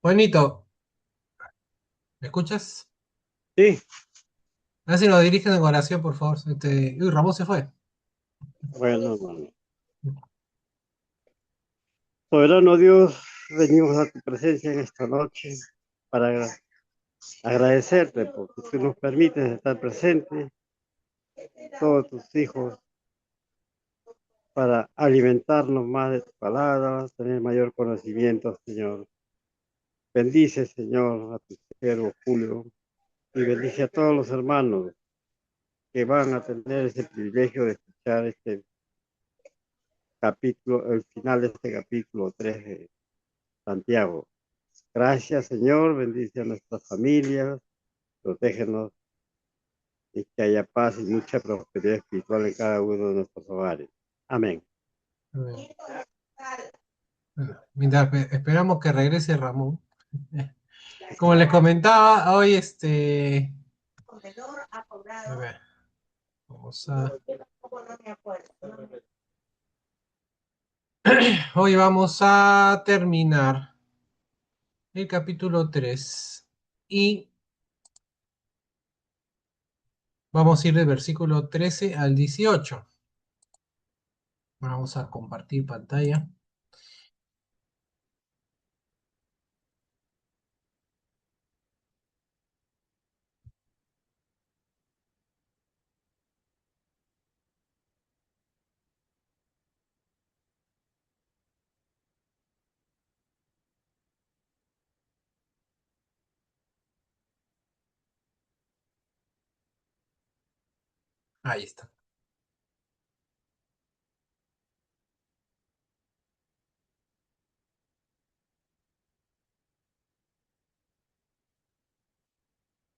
Juanito, ¿me escuchas? Sí, A ver si nos dirigen en oración, por favor. Uy, Ramón se fue. bueno, hermano. Soberano Dios, venimos a tu presencia en esta noche para agradecerte porque tú nos permites estar presentes, todos tus hijos, para alimentarnos más de tu palabra, tener mayor conocimiento, Señor. Bendice, Señor, a tu siervo Julio y bendice a todos los hermanos que van a tener ese privilegio de escuchar este capítulo, el final de este capítulo 3 de Santiago. Gracias, Señor. Bendice a nuestras familias. Protégenos y que haya paz y mucha prosperidad espiritual en cada uno de nuestros hogares. Amén. Bueno, mientras esperamos que regrese Ramón. Como les comentaba, hoy a ver, vamos a... Hoy vamos a terminar el capítulo 3 y vamos a ir del versículo 13 al 18. Vamos a compartir pantalla. Ahí está.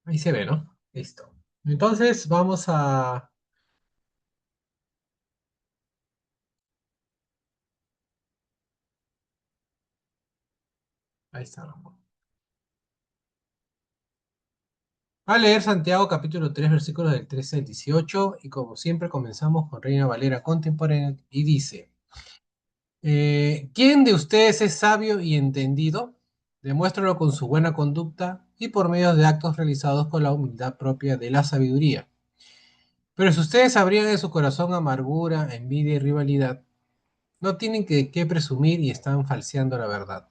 Ahí se ve, ¿no? Listo. Entonces vamos a... Ahí está, Ramón. Va a leer Santiago capítulo 3 versículos del 13 al 18 y como siempre comenzamos con Reina Valera contemporánea y dice, ¿quién de ustedes es sabio y entendido? Demuéstralo con su buena conducta y por medio de actos realizados con la humildad propia de la sabiduría. Pero si ustedes abrigan en su corazón amargura, envidia y rivalidad, no tienen que presumir y están falseando la verdad.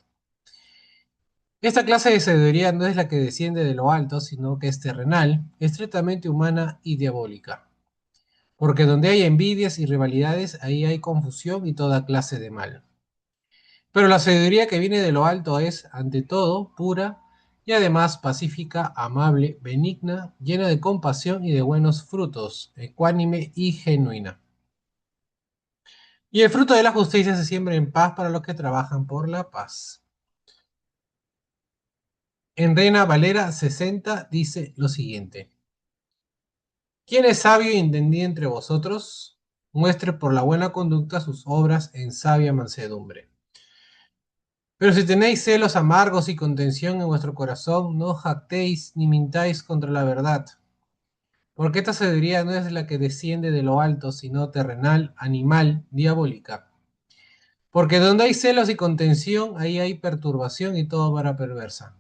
Esta clase de sabiduría no es la que desciende de lo alto, sino que es terrenal, estrictamente humana y diabólica. Porque donde hay envidias y rivalidades, ahí hay confusión y toda clase de mal. Pero la sabiduría que viene de lo alto es, ante todo, pura y además pacífica, amable, benigna, llena de compasión y de buenos frutos, ecuánime y genuina. Y el fruto de la justicia se siembra en paz para los que trabajan por la paz. En Reina Valera 60 dice lo siguiente. ¿Quién es sabio y entendido entre vosotros? Muestre por la buena conducta sus obras en sabia mansedumbre. Pero si tenéis celos amargos y contención en vuestro corazón, no jactéis ni mintáis contra la verdad. Porque esta sabiduría no es la que desciende de lo alto, sino terrenal, animal, diabólica. Porque donde hay celos y contención, ahí hay perturbación y toda vara perversa.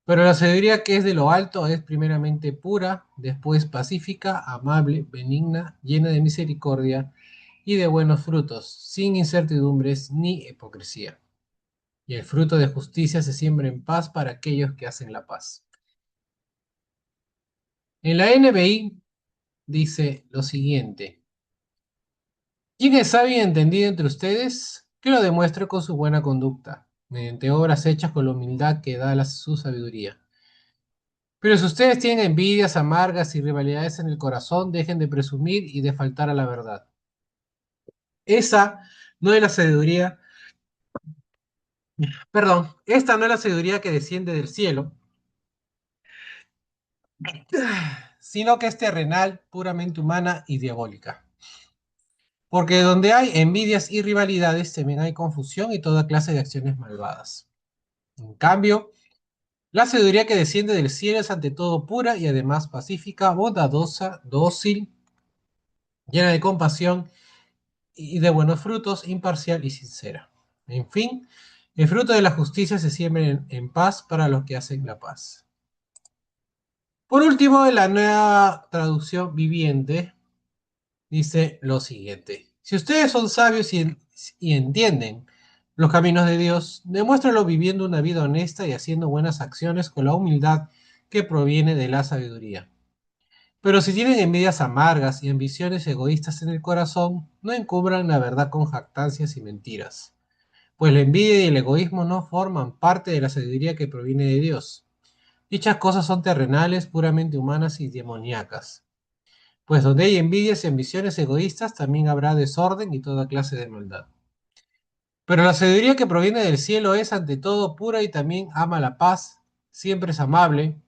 Pero la sabiduría que es de lo alto es primeramente pura, después pacífica, amable, benigna, llena de misericordia y de buenos frutos, sin incertidumbres ni hipocresía. Y el fruto de justicia se siembra en paz para aquellos que hacen la paz. En la NBI dice lo siguiente. ¿Quién es sabio y entendido entre ustedes? Que lo demuestre con su buena conducta, mediante obras hechas con la humildad que da su sabiduría. Pero si ustedes tienen envidias amargas y rivalidades en el corazón, dejen de presumir y de faltar a la verdad. Esa no es la sabiduría, perdón, esta no es la sabiduría que desciende del cielo, sino que es terrenal, puramente humana y diabólica. Porque donde hay envidias y rivalidades, también hay confusión y toda clase de acciones malvadas. En cambio, la sabiduría que desciende del cielo es ante todo pura y además pacífica, bondadosa, dócil, llena de compasión y de buenos frutos, imparcial y sincera. En fin, El fruto de la justicia se siembra en paz para los que hacen la paz. Por último, en la nueva traducción viviente dice lo siguiente. Si ustedes son sabios y entienden los caminos de Dios, demuéstralo viviendo una vida honesta y haciendo buenas acciones con la humildad que proviene de la sabiduría. Pero si tienen envidias amargas y ambiciones egoístas en el corazón, no encubran la verdad con jactancias y mentiras, pues la envidia y el egoísmo no forman parte de la sabiduría que proviene de Dios. Dichas cosas son terrenales, puramente humanas y demoníacas. Pues donde hay envidias y ambiciones egoístas, también habrá desorden y toda clase de maldad. Pero la sabiduría que proviene del cielo es ante todo pura y también ama la paz, siempre es amable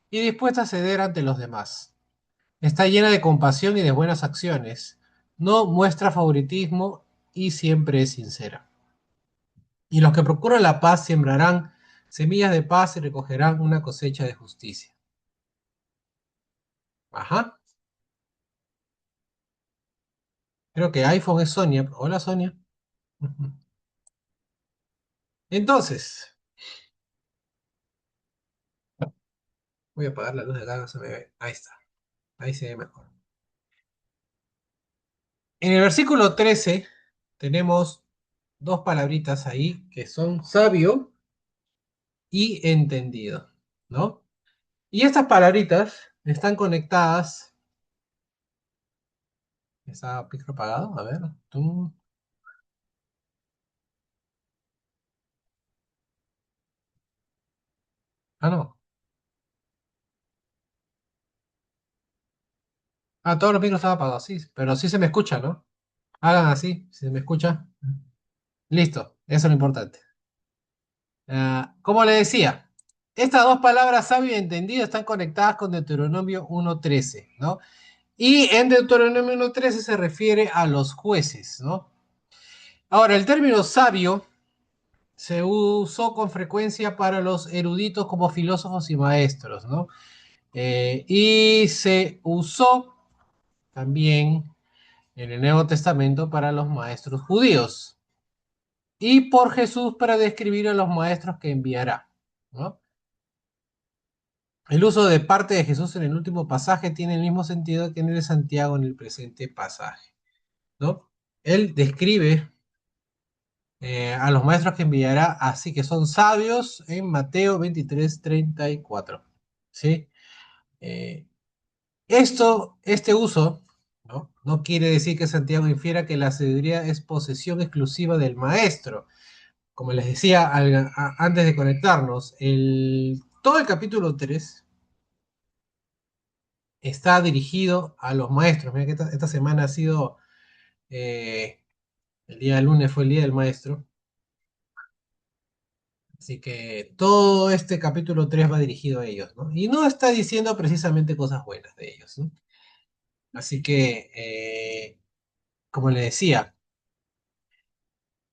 y dispuesta a ceder ante los demás. Está llena de compasión y de buenas acciones, no muestra favoritismo y siempre es sincera. Y los que procuran la paz sembrarán semillas de paz y recogerán una cosecha de justicia. Ajá. Creo que iPhone es Sonia. Hola, Sonia. Ujú. Entonces, voy a apagar la luz de acá, no se me ve. Ahí está. Ahí se ve mejor. En el versículo 13 tenemos dos palabritas ahí que son sabio y entendido, ¿no? Y estas palabritas están conectadas. ¿Está Pixel apagado? A ver. Tum. Ah, no. Ah, todos los micros están apagados, sí. Pero sí se me escucha, ¿no? Hagan así, si se me escucha. Listo, eso es lo importante. Como le decía, estas dos palabras sabio y entendido están conectadas con Deuteronomio 1.13, ¿no? Y en Deuteronomio 1.13 se refiere a los jueces, ¿no? Ahora, el término sabio se usó con frecuencia para los eruditos como filósofos y maestros, ¿no? Y se usó también en el Nuevo Testamento para los maestros judíos y por Jesús para describir a los maestros que enviará, ¿no? El uso de parte de Jesús en el último pasaje tiene el mismo sentido que en el de Santiago en el presente pasaje, ¿no? Él describe a los maestros que enviará, así que son sabios en Mateo 23:34, ¿sí? Eh, este uso, ¿no? No quiere decir que Santiago infiera que la sabiduría es posesión exclusiva del maestro. Como les decía antes de conectarnos, todo el capítulo 3 está dirigido a los maestros. Mira que esta semana ha sido, eh, el día lunes fue el día del maestro. Así que todo este capítulo 3 va dirigido a ellos, ¿no? Y no está diciendo precisamente cosas buenas de ellos, ¿no? Así que, como le decía,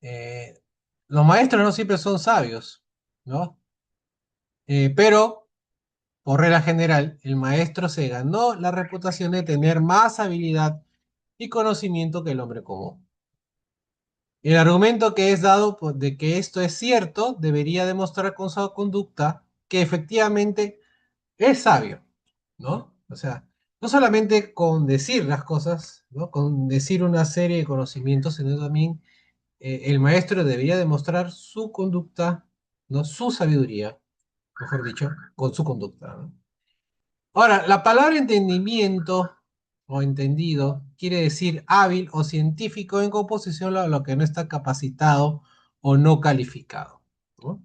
eh, los maestros no siempre son sabios, ¿no? Pero, por regla general, el maestro se ganó la reputación de tener más habilidad y conocimiento que el hombre común. El argumento que es dado de que esto es cierto debería demostrar con su conducta que efectivamente es sabio, ¿no? O sea, no solamente con decir las cosas, ¿no? Con decir una serie de conocimientos, sino también el maestro debería demostrar su conducta, ¿no? Su sabiduría, mejor dicho, con su conducta, ¿no? Ahora, la palabra entendimiento o entendido quiere decir hábil o científico en composición a lo que no está capacitado o no calificado, ¿no?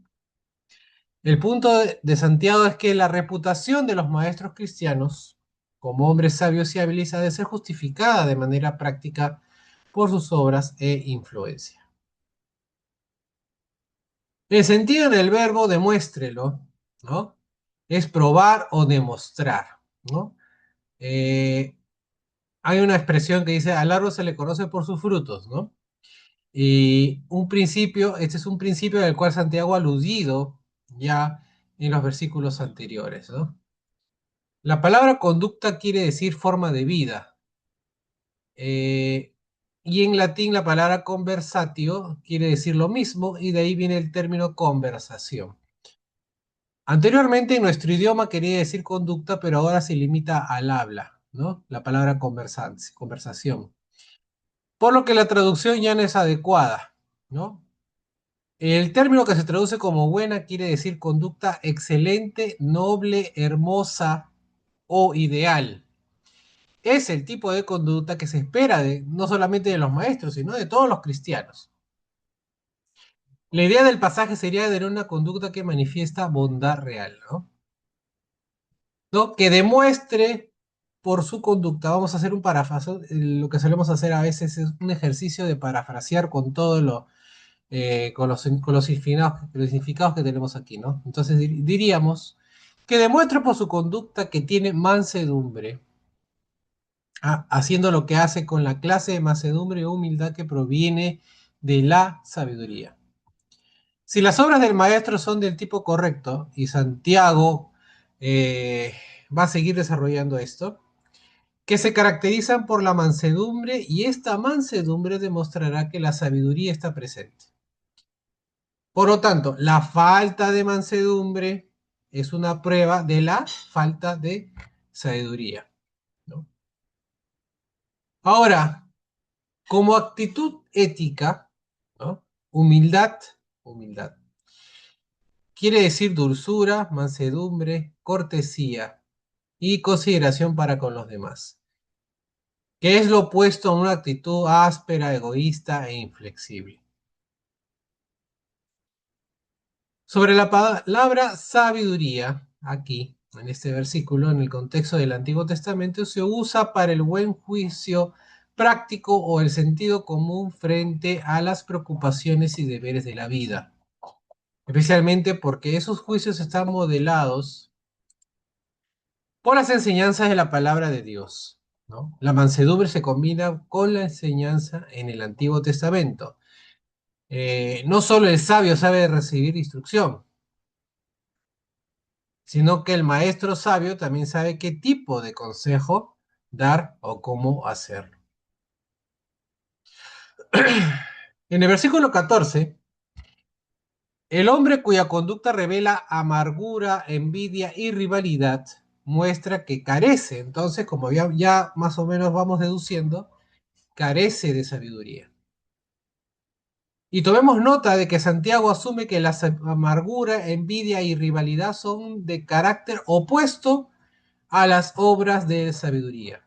El punto de Santiago es que la reputación de los maestros cristianos como hombres sabios y hábiles ha de ser justificada de manera práctica por sus obras e influencia. El sentido del verbo demuéstrelo, ¿no? Es probar o demostrar, ¿no? Eh, Hay una expresión que dice, al árbol se le conoce por sus frutos, ¿no? Y un principio, este es un principio del cual Santiago ha aludido ya en los versículos anteriores, ¿no? La palabra conducta quiere decir forma de vida. Eh, Y en latín la palabra conversatio quiere decir lo mismo y de ahí viene el término conversación. Anteriormente en nuestro idioma quería decir conducta, pero ahora se limita al habla, ¿no? La palabra conversación. Por lo que la traducción ya no es adecuada, ¿no? El término que se traduce como buena quiere decir conducta excelente, noble, hermosa o ideal. Es el tipo de conducta que se espera no solamente de los maestros, sino de todos los cristianos. La idea del pasaje sería de una conducta que manifiesta bondad real, ¿no? ¿No? Que demuestre por su conducta. Vamos a hacer un parafraseo. Lo que solemos hacer a veces es un ejercicio de parafrasear con todo lo, con los significados que tenemos aquí, ¿no? Entonces diríamos que demuestre por su conducta que tiene mansedumbre, haciendo lo que hace con la clase de mansedumbre y humildad que proviene de la sabiduría. Si las obras del maestro son del tipo correcto, y Santiago eh, va a seguir desarrollando esto, que se caracterizan por la mansedumbre y esta mansedumbre demostrará que la sabiduría está presente. Por lo tanto, la falta de mansedumbre es una prueba de la falta de sabiduría, ¿no? Ahora, como actitud ética, ¿no? Humildad, humildad. Quiere decir dulzura, mansedumbre, cortesía y consideración para con los demás, que es lo opuesto a una actitud áspera, egoísta e inflexible. Sobre la palabra sabiduría, aquí, en este versículo, en el contexto del Antiguo Testamento, se usa para el buen juicio práctico o el sentido común frente a las preocupaciones y deberes de la vida, especialmente porque esos juicios están modelados por las enseñanzas de la palabra de Dios, ¿no? La mansedumbre se combina con la enseñanza en el Antiguo Testamento. No solo el sabio sabe recibir instrucción, sino que el maestro sabio también sabe qué tipo de consejo dar o cómo hacerlo. En el versículo 14, el hombre cuya conducta revela amargura, envidia y rivalidad muestra que carece, entonces, como ya más o menos vamos deduciendo, carece de sabiduría. Y tomemos nota de que Santiago asume que la amargura, envidia y rivalidad son de carácter opuesto a las obras de sabiduría.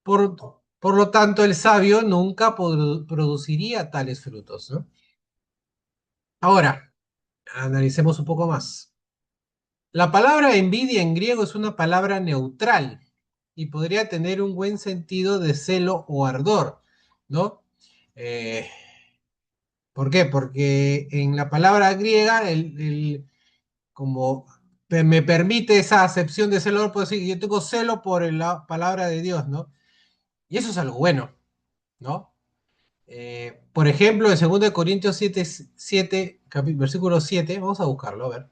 Por lo tanto, el sabio nunca produciría tales frutos, ¿no? Ahora, analicemos un poco más. La palabra envidia en griego es una palabra neutral y podría tener un buen sentido de celo o ardor, ¿no? Eh, ¿Por qué? Porque en la palabra griega, como me permite esa acepción de celo, puedo decir que yo tengo celo por la palabra de Dios, ¿no? Y eso es algo bueno, ¿no? Por ejemplo, en 2 Corintios 7, versículo 7, vamos a buscarlo, a ver.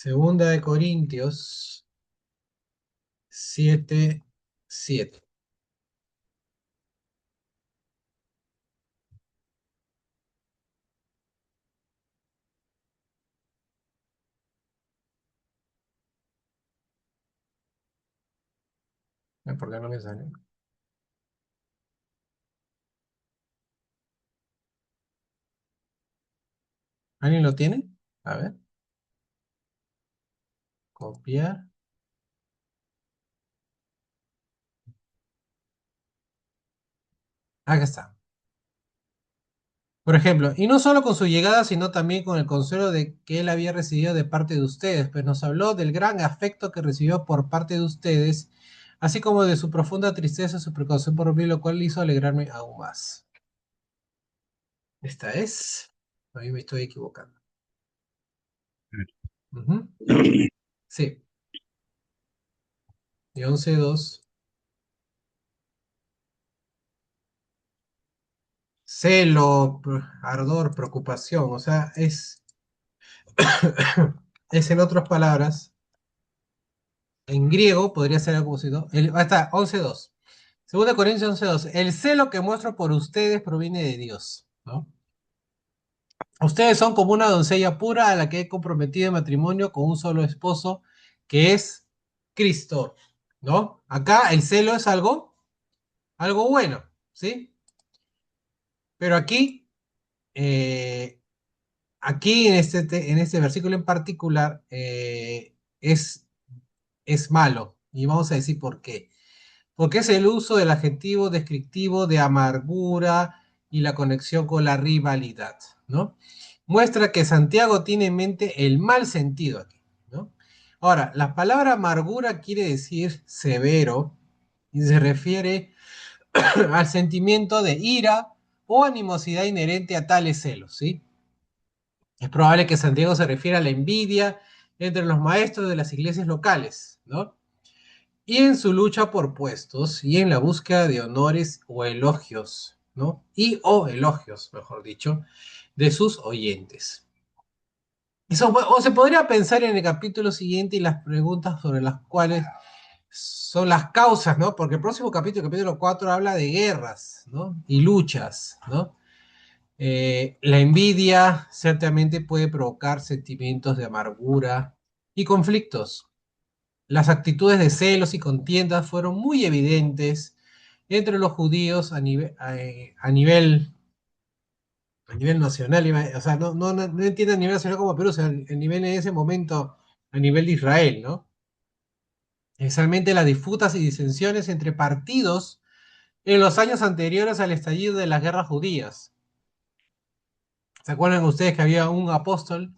2 Corintios 7, 7. ¿Por qué no me sale? ¿Alguien lo tiene? A ver, copiar. Acá está. Por ejemplo, y no solo con su llegada, sino también con el consuelo de que él había recibido de parte de ustedes, pues nos habló del gran afecto que recibió por parte de ustedes, así como de su profunda tristeza, su precaución por mí, lo cual hizo alegrarme aún más. Esta es. Ahí me estoy equivocando. Ujú. Sí, y 11.2. Celo, ardor, preocupación, o sea, es, es en otras palabras, En griego podría ser algo así, ¿no? Ahí está, 11:2. Segunda Corintios 11:2. El celo que muestro por ustedes proviene de Dios, ¿no? Ustedes son como una doncella pura a la que he comprometido en matrimonio con un solo esposo, que es Cristo, ¿no? Acá el celo es algo bueno, ¿sí? Pero eh, aquí en este versículo en particular, es malo. Y vamos a decir por qué. Porque es el uso del adjetivo descriptivo de amargura y la conexión con la rivalidad, ¿no? Muestra que Santiago tiene en mente el mal sentido aquí, ¿no? Ahora, la palabra amargura quiere decir severo y se refiere al sentimiento de ira o animosidad inherente a tales celos, ¿sí? Es probable que Santiago se refiera a la envidia entre los maestros de las iglesias locales, ¿no? Y en su lucha por puestos y en la búsqueda de honores o elogios, ¿no? Y o elogios, mejor dicho, de sus oyentes. O se podría pensar en el capítulo siguiente y las preguntas sobre las cuales son las causas, ¿no? Porque el próximo capítulo, capítulo 4, habla de guerras, ¿no? Y luchas, ¿no? La envidia ciertamente puede provocar sentimientos de amargura y conflictos. Las actitudes de celos y contiendas fueron muy evidentes entre los judíos a nivel nacional, o sea, no entiendo a nivel nacional como Perú, o sea, el nivel en ese momento, a nivel de Israel, ¿no? Especialmente las disputas y disensiones entre partidos en los años anteriores al estallido de las guerras judías. ¿Se acuerdan ustedes que había un apóstol,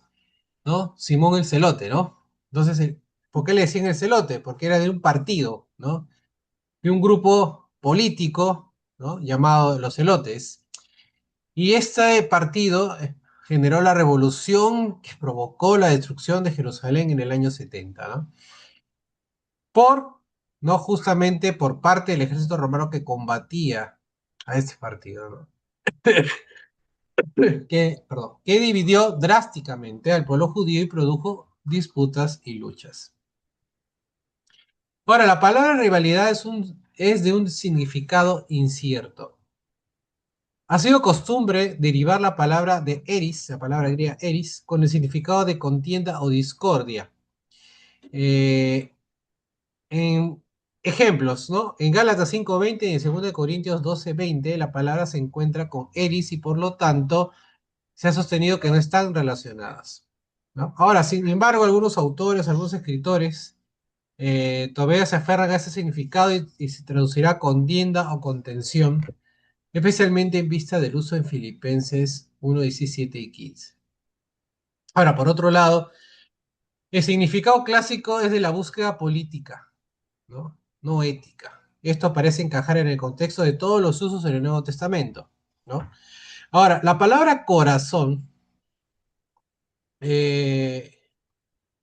¿no? Simón el Celote, ¿no? Entonces, ¿por qué le decían el Celote? Porque era de un partido, ¿no? De un grupo político, ¿no? Llamado los Celotes. Y este partido generó la revolución que provocó la destrucción de Jerusalén en el año 70, ¿no? No justamente por parte del ejército romano que combatía a este partido, ¿no? Que dividió drásticamente al pueblo judío y produjo disputas y luchas. Ahora, la palabra rivalidad es de un significado incierto. Ha sido costumbre derivar la palabra de eris, la palabra griega eris, con el significado de contienda o discordia. Eh, en ejemplos, ¿no? En Gálatas 5:20 y en 2 Corintios 12:20 la palabra se encuentra con eris y por lo tanto se ha sostenido que no están relacionadas, ¿no? Ahora, sin embargo, algunos autores, algunos escritores todavía se aferran a ese significado y se traducirá contienda o contención, especialmente en vista del uso en Filipenses 1:17 y 15. Ahora, por otro lado, el significado clásico es de la búsqueda política, ¿no? No ética. Esto parece encajar en el contexto de todos los usos en el Nuevo Testamento, ¿no? Ahora, la palabra corazón, eh,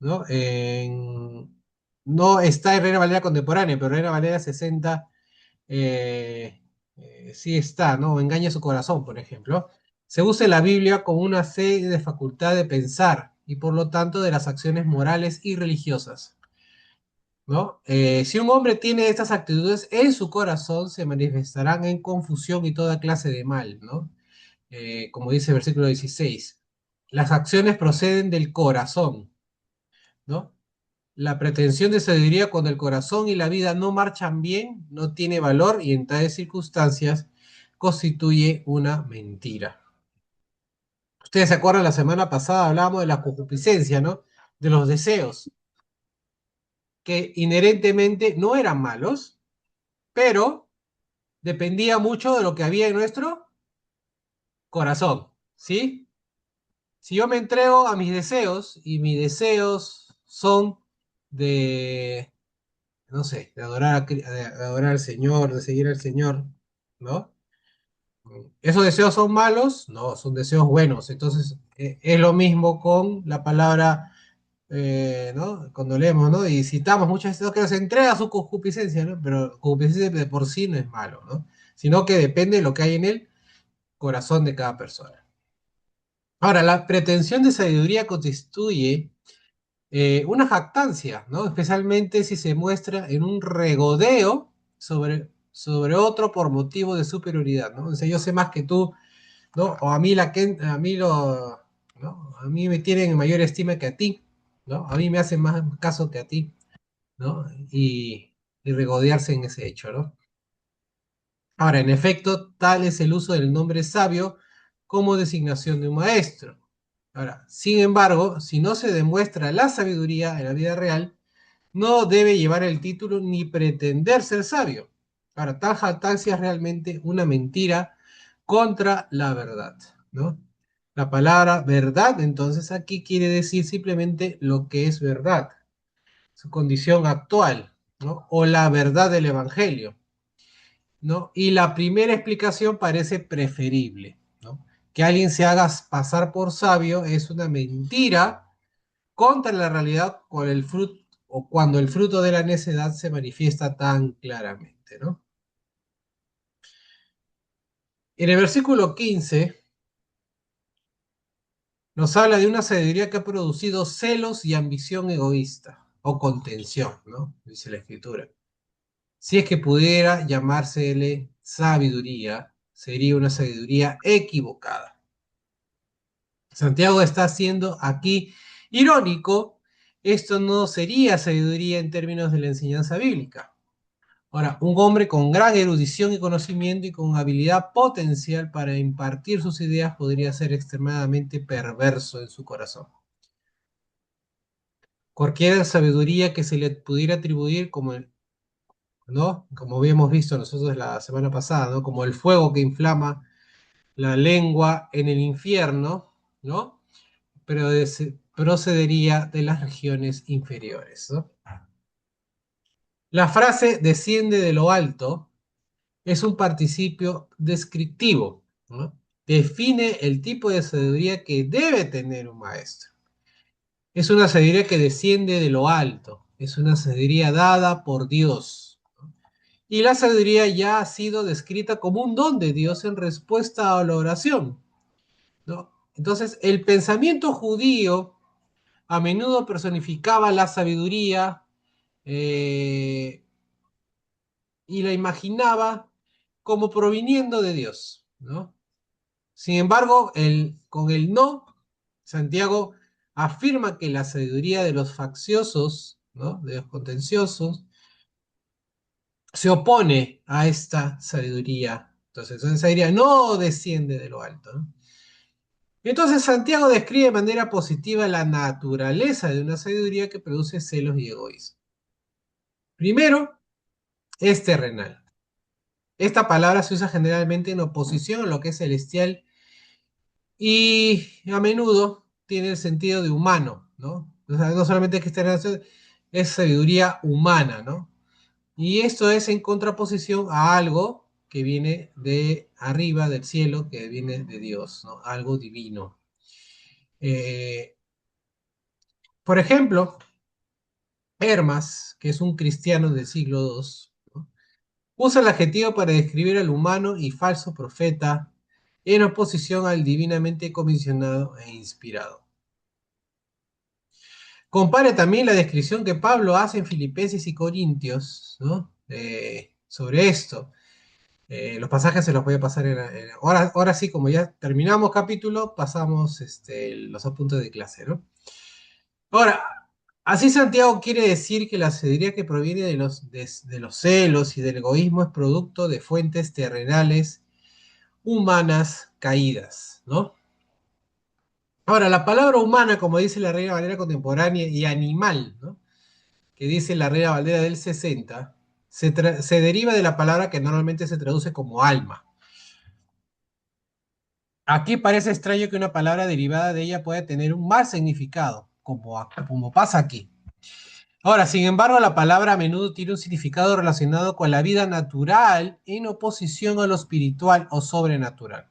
¿no? No está en Reina Valera contemporánea, pero Reina Valera 60 sí está, ¿no? Engaña su corazón, por ejemplo. Se usa en la Biblia como una fe de facultad de pensar y por lo tanto de las acciones morales y religiosas, ¿no? Si un hombre tiene estas actitudes en su corazón, se manifestarán en confusión y toda clase de mal, ¿no? Como dice el versículo 16. Las acciones proceden del corazón, ¿no? La pretensión de sabiduría cuando el corazón y la vida no marchan bien, no tiene valor y en tales circunstancias constituye una mentira. Ustedes se acuerdan, la semana pasada hablábamos de la concupiscencia, ¿no? De los deseos, que inherentemente no eran malos, pero dependía mucho de lo que había en nuestro corazón, ¿sí? Si yo me entrego a mis deseos y mis deseos son de, no sé, de adorar al Señor, de seguir al Señor, ¿no? ¿Esos deseos son malos? No, son deseos buenos. Entonces, es lo mismo con la palabra, ¿no? Cuando leemos, ¿no? Y citamos muchas veces que se entrega a su concupiscencia, ¿no? Pero concupiscencia de por sí no es malo, ¿no? Sino que depende de lo que hay en el corazón de cada persona. Ahora, la pretensión de sabiduría constituye una jactancia, ¿no? Especialmente si se muestra en un regodeo sobre otro por motivo de superioridad, ¿no? O sea, yo sé más que tú, ¿no? O a mí, a mí, ¿no? A mí me tienen en mayor estima que a ti, ¿no? A mí me hacen más caso que a ti, ¿no? Y regodearse en ese hecho, ¿no? Ahora, en efecto, tal es el uso del nombre sabio como designación de un maestro. Ahora, sin embargo, si no se demuestra la sabiduría en la vida real, no debe llevar el título ni pretender ser sabio. Ahora, tal jactancia es realmente una mentira contra la verdad, ¿no? La palabra verdad, entonces, aquí quiere decir simplemente lo que es verdad, su condición actual, ¿no? O la verdad del Evangelio, ¿no? Y la primera explicación parece preferible, ¿no? Que alguien se haga pasar por sabio es una mentira contra la realidad con el fruto, o cuando el fruto de la necedad se manifiesta tan claramente, ¿no? En el versículo 15 nos habla de una sabiduría que ha producido celos y ambición egoísta o contención, ¿no? Dice la escritura. Si es que pudiera llamársele sabiduría, sería una sabiduría equivocada. Santiago está siendo aquí irónico. Esto no sería sabiduría en términos de la enseñanza bíblica. Ahora, un hombre con gran erudición y conocimiento y con habilidad potencial para impartir sus ideas podría ser extremadamente perverso en su corazón. Cualquier sabiduría que se le pudiera atribuir como, ¿no? Como habíamos visto nosotros la semana pasada, ¿no? Como el fuego que inflama la lengua en el infierno, ¿no? Pero procedería de las regiones inferiores, ¿no? La frase desciende de lo alto es un participio descriptivo, ¿no? Define el tipo de sabiduría que debe tener un maestro. Es una sabiduría que desciende de lo alto, es una sabiduría dada por Dios. Y la sabiduría ya ha sido descrita como un don de Dios en respuesta a la oración, ¿no? Entonces, el pensamiento judío a menudo personificaba la sabiduría eh, y la imaginaba como proviniendo de Dios, ¿no? Sin embargo, con el no, Santiago afirma que la sabiduría de los facciosos, ¿no? De los contenciosos, se opone a esta sabiduría. Entonces, esa sabiduría no desciende de lo alto, ¿no? Entonces, Santiago describe de manera positiva la naturaleza de una sabiduría que produce celos y egoísmo. Primero, es terrenal. Esta palabra se usa generalmente en oposición a lo que es celestial y a menudo tiene el sentido de humano, ¿no? O sea, no solamente es que es sabiduría humana, ¿no? Y esto es en contraposición a algo que viene de arriba del cielo, que viene de Dios, ¿no? Algo divino. Eh, por ejemplo, Hermas, que es un cristiano del siglo II, ¿no? Usa el adjetivo para describir al humano y falso profeta en oposición al divinamente comisionado e inspirado. Compare también la descripción que Pablo hace en Filipenses y Corintios, ¿no? Sobre esto. Los pasajes se los voy a pasar ahora sí, como ya terminamos capítulo, pasamos los apuntes de clase, ¿no? Ahora, así Santiago quiere decir que la sabiduría que proviene de los celos y del egoísmo es producto de fuentes terrenales, humanas, caídas, ¿no? Ahora, la palabra humana, como dice la Reina Valera contemporánea, y animal, ¿no? Que dice la Reina Valera del 60, se deriva de la palabra que normalmente se traduce como alma. Aquí parece extraño que una palabra derivada de ella pueda tener un mal significado, como pasa aquí. Ahora, sin embargo, la palabra a menudo tiene un significado relacionado con la vida natural en oposición a lo espiritual o sobrenatural.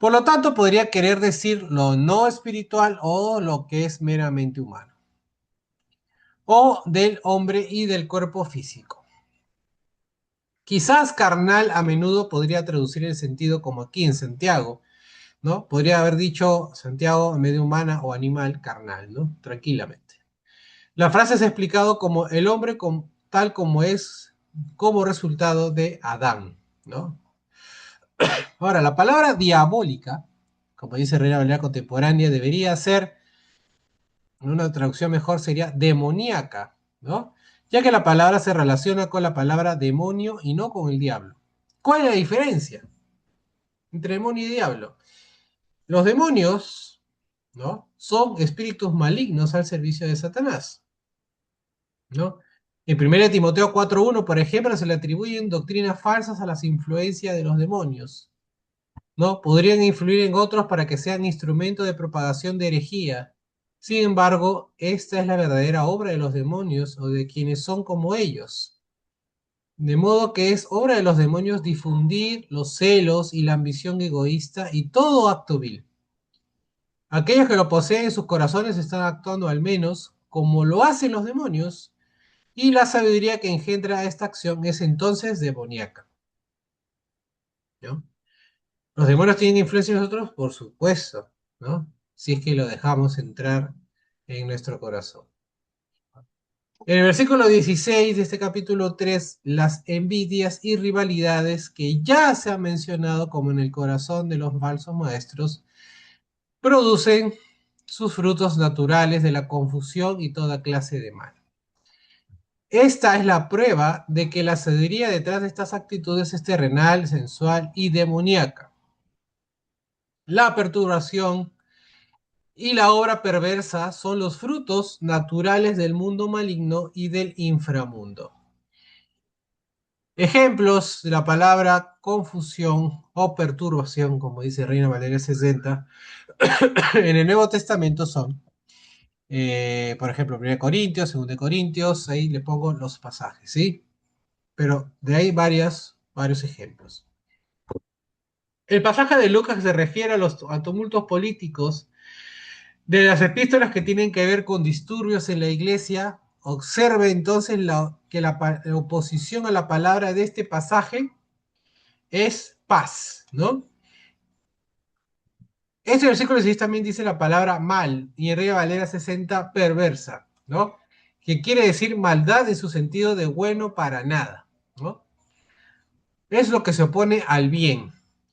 Por lo tanto, podría querer decir lo no espiritual o lo que es meramente humano, o del hombre y del cuerpo físico. Quizás carnal a menudo podría traducir el sentido como aquí en Santiago, ¿no? Podría haber dicho Santiago en vez de humana o animal carnal, ¿no? Tranquilamente. La frase se ha explicado como el hombre tal como es como resultado de Adán, ¿no? Ahora, la palabra diabólica, como dice Reina Valera contemporánea, debería ser, en una traducción mejor sería demoníaca, ¿no? Ya que la palabra se relaciona con la palabra demonio y no con el diablo. ¿Cuál es la diferencia entre demonio y diablo? Los demonios, ¿no? Son espíritus malignos al servicio de Satanás, ¿no? En 1 Timoteo 4:1, por ejemplo, se le atribuyen doctrinas falsas a las influencias de los demonios, ¿no? Podrían influir en otros para que sean instrumento de propagación de herejía. Sin embargo, esta es la verdadera obra de los demonios o de quienes son como ellos. De modo que es obra de los demonios difundir los celos y la ambición egoísta y todo acto vil. Aquellos que lo poseen en sus corazones están actuando al menos como lo hacen los demonios, y la sabiduría que engendra esta acción es entonces demoníaca, ¿no? ¿Los demonios tienen influencia en nosotros? Por supuesto, ¿no? Si es que lo dejamos entrar en nuestro corazón. En el versículo 16 de este capítulo 3, las envidias y rivalidades que ya se han mencionado como en el corazón de los falsos maestros, producen sus frutos naturales de la confusión y toda clase de mal. Esta es la prueba de que la sabiduría detrás de estas actitudes es terrenal, sensual y demoníaca. La perturbación y la obra perversa son los frutos naturales del mundo maligno y del inframundo. Ejemplos de la palabra confusión o perturbación, como dice Reina Valeria 60, en el Nuevo Testamento son, por ejemplo, 1 Corintios, 2 Corintios, ahí le pongo los pasajes, ¿sí? Pero de ahí varios ejemplos. El pasaje de Lucas se refiere a tumultos políticos de las epístolas que tienen que ver con disturbios en la iglesia. Observe entonces que la oposición a la palabra de este pasaje es paz, ¿no? Este versículo 16 también dice la palabra mal, y en Reina Valera 60 perversa, ¿no? Que quiere decir maldad en su sentido de bueno para nada, ¿no? Es lo que se opone al bien.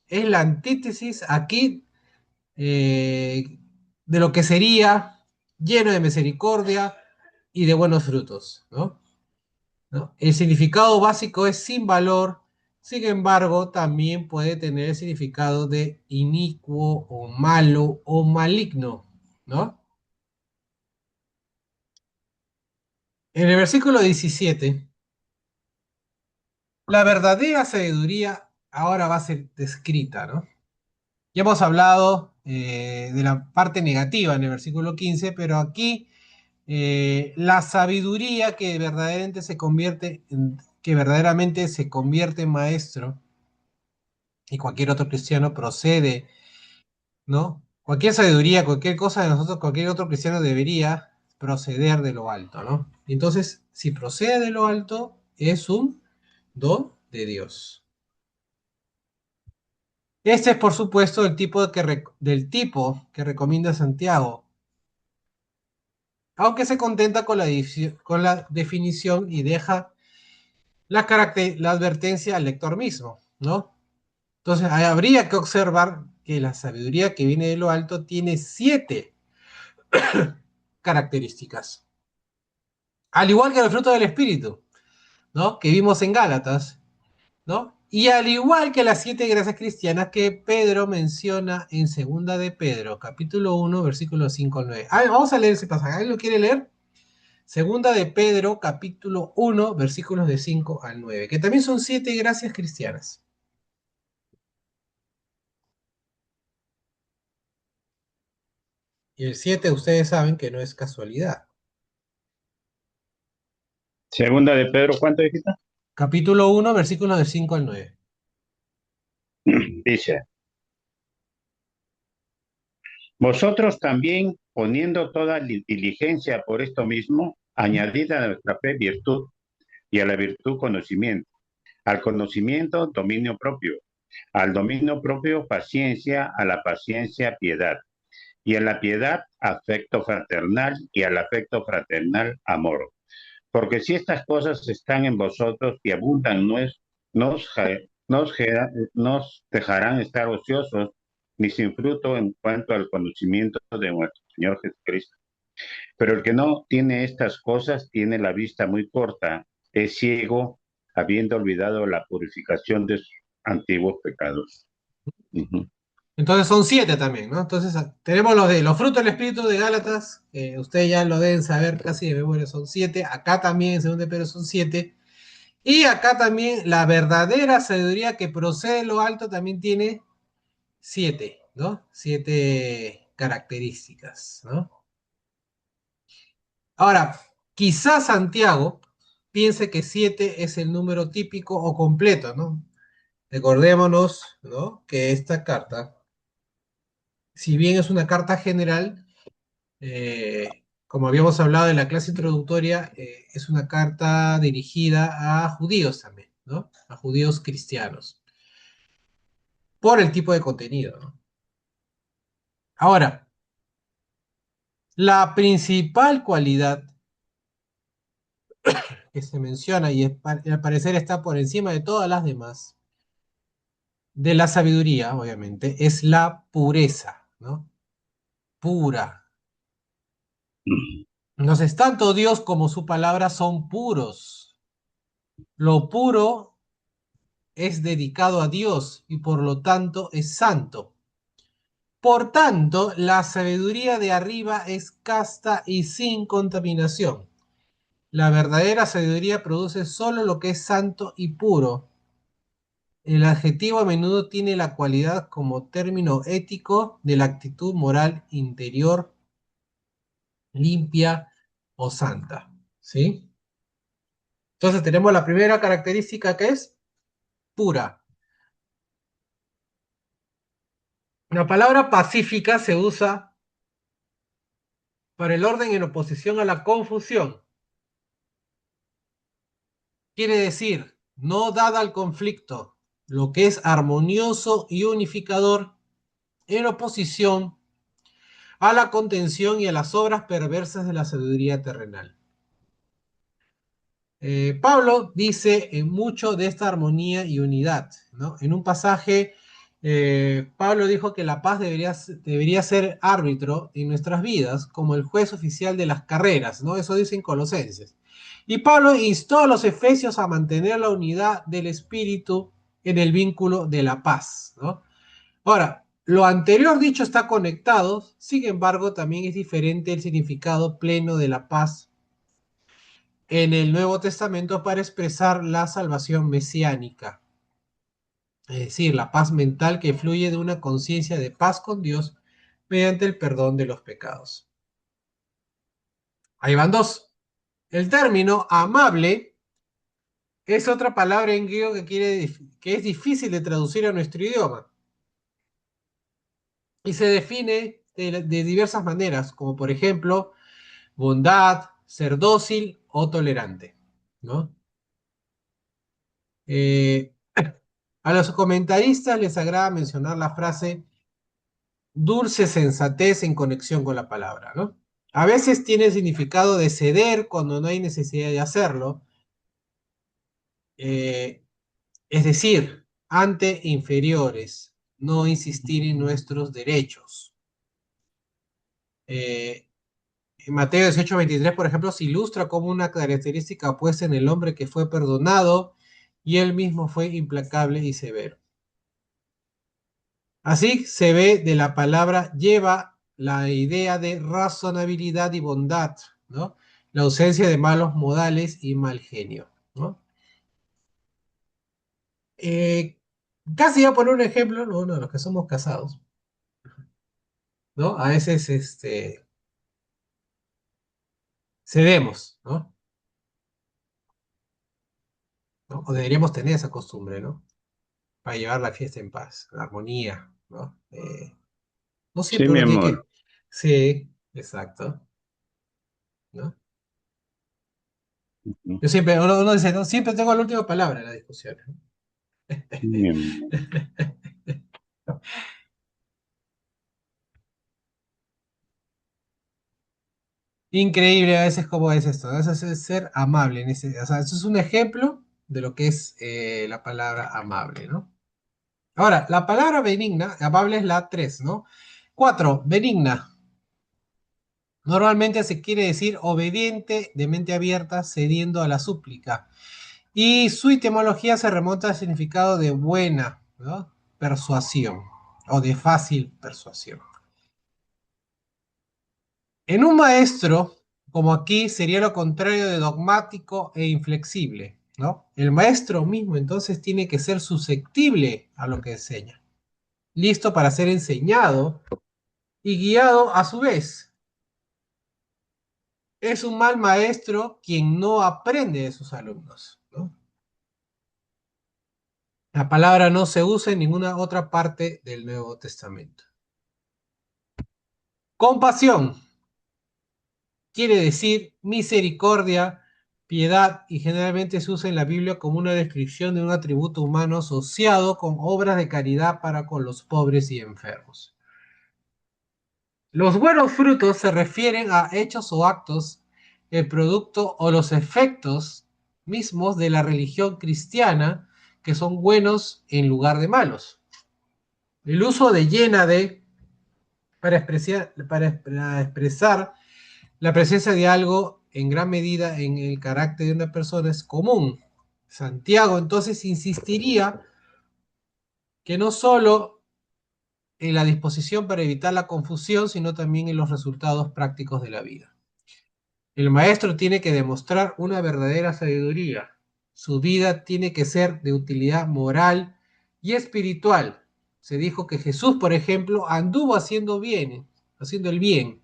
Es la antítesis aquí de lo que sería lleno de misericordia y de buenos frutos, ¿no? ¿No? El significado básico es sin valor, sin embargo, también puede tener el significado de inicuo o malo o maligno, ¿no? En el versículo 17, la verdadera sabiduría ahora va a ser descrita, ¿no? Ya hemos hablado de la parte negativa en el versículo 15, pero aquí la sabiduría que verdaderamente se convierte en maestro, y cualquier otro cristiano procede, ¿no? Cualquier sabiduría, cualquier cosa de nosotros, cualquier otro cristiano debería proceder de lo alto, ¿no? Entonces, si procede de lo alto, es un don de Dios. Este es, por supuesto, del tipo que recomienda Santiago, aunque se contenta con la definición y deja la advertencia al lector mismo, ¿no? Entonces, habría que observar que la sabiduría que viene de lo alto tiene 7 características. Al igual que el fruto del Espíritu, ¿no? Que vimos en Gálatas, ¿no? Y al igual que las 7 gracias cristianas que Pedro menciona en Segunda de Pedro, capítulo 1, versículos 5 al 9. Vamos a leer ese pasaje. ¿Alguien lo quiere leer? Segunda de Pedro, capítulo 1, versículos de 5 al 9, que también son 7 gracias cristianas. Y el 7 ustedes saben que no es casualidad. Segunda de Pedro, ¿cuánto dijiste? Capítulo 1, versículos de 5 al 9. Dice, vosotros también, poniendo toda diligencia por esto mismo, añadid a nuestra fe virtud, y a la virtud conocimiento, al conocimiento dominio propio, Al dominio propio, paciencia, a la paciencia, piedad, y a la piedad, afecto fraternal, y al afecto fraternal, amor. Porque si estas cosas están en vosotros y abundan, nos, nos dejarán estar ociosos ni sin fruto en cuanto al conocimiento de nuestro Señor Jesucristo. Pero el que no tiene estas cosas tiene la vista muy corta, es ciego, habiendo olvidado la purificación de sus antiguos pecados. Ujú. Entonces son 7 también, ¿no? Entonces tenemos los de los frutos del Espíritu de Gálatas, ustedes ya lo deben saber casi de memoria, son 7. Acá también en 2 de Pedro son 7. Y acá también la verdadera sabiduría que procede de lo alto también tiene 7, ¿no? 7 características, ¿no? Ahora, quizás Santiago piense que 7 es el número típico o completo, ¿no? Recordémonos, ¿no? Que esta carta, si bien es una carta general, como habíamos hablado en la clase introductoria, es una carta dirigida a judíos también, ¿no? A judíos cristianos, por el tipo de contenido, ¿no? Ahora, la principal cualidad que se menciona y al parecer está por encima de todas las demás, de la sabiduría, obviamente, es la pureza, ¿no? Pura. Entonces, tanto Dios como su palabra son puros. Lo puro es dedicado a Dios y por lo tanto es santo. Por tanto, la sabiduría de arriba es casta y sin contaminación. La verdadera sabiduría produce solo lo que es santo y puro. El adjetivo a menudo tiene la cualidad como término ético de la actitud moral interior, limpia o santa. ¿Sí? Entonces tenemos la primera característica que es pura. La palabra pacífica se usa para el orden en oposición a la confusión. Quiere decir, no dada al conflicto, lo que es armonioso y unificador en oposición a la contención y a las obras perversas de la sabiduría terrenal. Pablo dice en mucho de esta armonía y unidad, ¿no? En un pasaje, Pablo dijo que la paz debería ser árbitro en nuestras vidas, como el juez oficial de las carreras, ¿no? Eso dice en Colosenses. Y Pablo instó a los efesios a mantener la unidad del espíritu en el vínculo de la paz, ¿no? Ahora, lo anterior dicho está conectado, sin embargo, también es diferente el significado pleno de la paz en el Nuevo Testamento para expresar la salvación mesiánica, es decir, la paz mental que fluye de una conciencia de paz con Dios mediante el perdón de los pecados. Ahí van dos. El término amable es otra palabra en griego que es difícil de traducir a nuestro idioma y se define de diversas maneras, como por ejemplo bondad, ser dócil o tolerante, ¿no? Eh, a los comentaristas les agrada mencionar la frase dulce sensatez en conexión con la palabra, ¿no? A veces tiene el significado de ceder cuando no hay necesidad de hacerlo, eh, es decir, ante inferiores, no insistir en nuestros derechos. En Mateo 18:23, por ejemplo, se ilustra como una característica opuesta en el hombre que fue perdonado y él mismo fue implacable y severo. Así se ve de la palabra lleva la idea de razonabilidad y bondad, ¿no? La ausencia de malos modales y mal genio, ¿no? Eh, Casi voy a poner un ejemplo, ¿no? Uno de los que somos casados, ¿no? A veces cedemos, ¿no? ¿No? O deberíamos tener esa costumbre, ¿no? Para llevar la fiesta en paz, la armonía, ¿no? No Sí, siempre mi uno tiene amor. que... Sí, exacto, ¿no? Ujú. Yo siempre, uno dice, no, siempre tengo la última palabra en la discusión, ¿no? Mm. Increíble a veces cómo es esto, ¿no? Eso es ser amable. O sea, eso es un ejemplo de lo que es la palabra amable, ¿no? Ahora, la palabra benigna, amable es la 3, ¿no? 4, benigna. Normalmente se quiere decir obediente, de mente abierta, cediendo a la súplica. Y su etimología se remonta al significado de buena, ¿no? Persuasión o de fácil persuasión. En un maestro, como aquí, sería lo contrario de dogmático e inflexible, ¿no? El maestro mismo entonces tiene que ser susceptible a lo que enseña, listo para ser enseñado y guiado a su vez. Es un mal maestro quien no aprende de sus alumnos, ¿no? La palabra no se usa en ninguna otra parte del Nuevo Testamento. Compasión quiere decir misericordia, piedad y generalmente se usa en la Biblia como una descripción de un atributo humano asociado con obras de caridad para con los pobres y enfermos. Los buenos frutos se refieren a hechos o actos, el producto o los efectos mismos de la religión cristiana que son buenos en lugar de malos. El uso de llena de para expresar la presencia de algo en gran medida en el carácter de una persona es común. Santiago entonces insistiría que no solo en la disposición para evitar la confusión, sino también en los resultados prácticos de la vida. El maestro tiene que demostrar una verdadera sabiduría. Su vida tiene que ser de utilidad moral y espiritual. Se dijo que Jesús, por ejemplo, anduvo haciendo bien, haciendo el bien.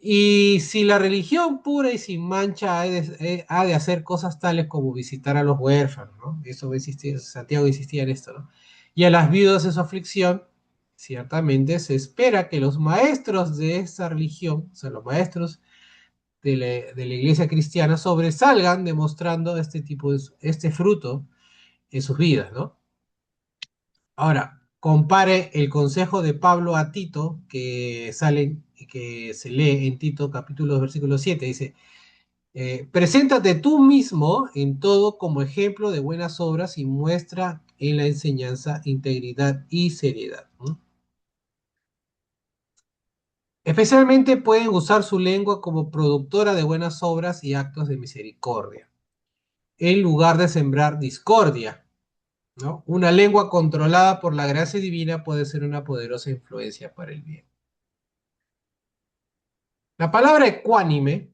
Y si la religión pura y sin mancha ha de hacer cosas tales como visitar a los huérfanos, ¿no? Eso va a insistir, Santiago insistía en esto, ¿no? Y a las viudas en su aflicción, ciertamente se espera que los maestros de esa religión, o sea, los maestros de la iglesia cristiana, sobresalgan demostrando este fruto en sus vidas, ¿no? Ahora, compare el consejo de Pablo a Tito, que se lee en Tito capítulo 2, versículo 7, dice, preséntate tú mismo en todo como ejemplo de buenas obras y muestra en la enseñanza integridad y seriedad, ¿no? Especialmente pueden usar su lengua como productora de buenas obras y actos de misericordia, en lugar de sembrar discordia, ¿no? Una lengua controlada por la gracia divina puede ser una poderosa influencia para el bien. La palabra ecuánime,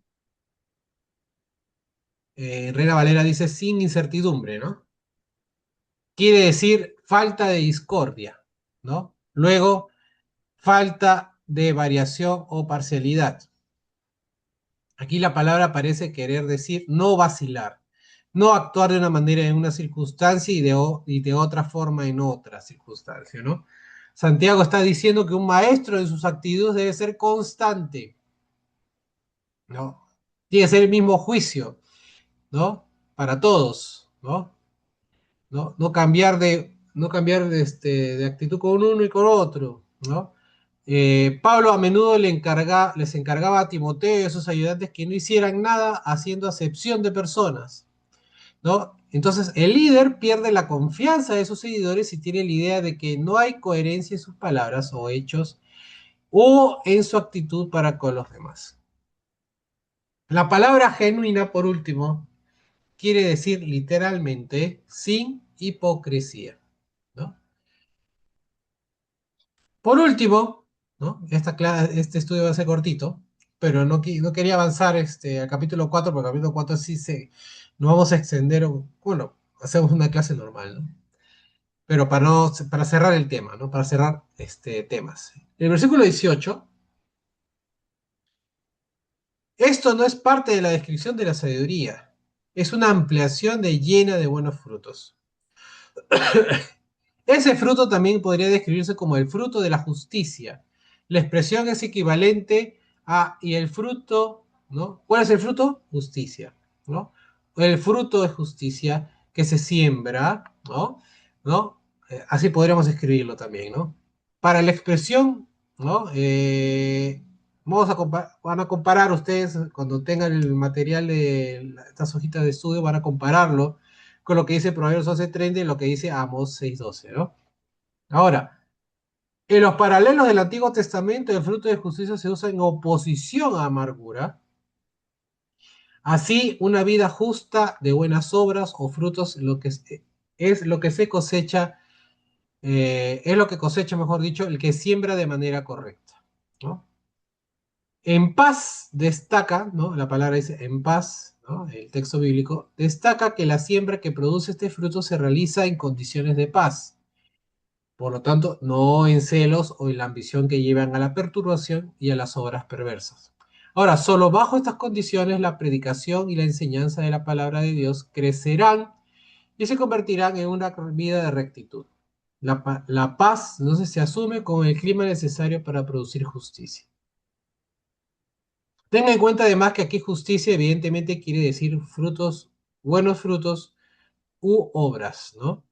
Reina Valera dice sin incertidumbre, ¿no? Quiere decir falta de discordia, ¿no? Luego, falta de variación o parcialidad. Aquí la palabra parece querer decir no vacilar, no actuar de una manera en una circunstancia y de otra forma en otra circunstancia, ¿no? Santiago está diciendo que un maestro en sus actitudes debe ser constante, ¿no? Tiene que ser el mismo juicio, ¿no? Para todos, ¿no? No cambiar de actitud con uno y con otro, ¿no? Pablo a menudo les encargaba a Timoteo y a sus ayudantes que no hicieran nada haciendo acepción de personas, ¿no? Entonces el líder pierde la confianza de sus seguidores y tiene la idea de que no hay coherencia en sus palabras o hechos o en su actitud para con los demás. La palabra genuina, por último, quiere decir literalmente sin hipocresía, ¿no? Por último, ¿no? Este estudio va a ser cortito, pero no quería avanzar al capítulo 4 porque el capítulo 4 nos vamos a extender, bueno, hacemos una clase normal, ¿no? Pero para cerrar el tema, ¿no? Para cerrar temas. El versículo 18, esto no es parte de la descripción de la sabiduría, es una ampliación de llena de buenos frutos. Ese fruto también podría describirse como el fruto de la justicia. La expresión es equivalente a, y el fruto, ¿no? ¿Cuál es el fruto? Justicia, ¿no? El fruto de justicia que se siembra, ¿no? ¿no? Así podríamos escribirlo también, ¿no? Para la expresión, ¿no? Van a comparar ustedes, cuando tengan el material de estas hojitas de estudio, van a compararlo con lo que dice Proverbios 11:30 y lo que dice Amós 6:12, ¿no? Ahora, en los paralelos del Antiguo Testamento, el fruto de justicia se usa en oposición a amargura. Así, una vida justa de buenas obras o frutos es lo que se cosecha, es lo que cosecha, mejor dicho, el que siembra de manera correcta, ¿no? En paz destaca, ¿no? La palabra dice en paz, ¿no? El texto bíblico destaca que la siembra que produce este fruto se realiza en condiciones de paz. Por lo tanto, no en celos o en la ambición que llevan a la perturbación y a las obras perversas. Ahora, solo bajo estas condiciones la predicación y la enseñanza de la palabra de Dios crecerán y se convertirán en una vida de rectitud. La paz entonces se asume como el clima necesario para producir justicia. Tenga en cuenta además que aquí justicia evidentemente quiere decir frutos, buenos frutos u obras, ¿no?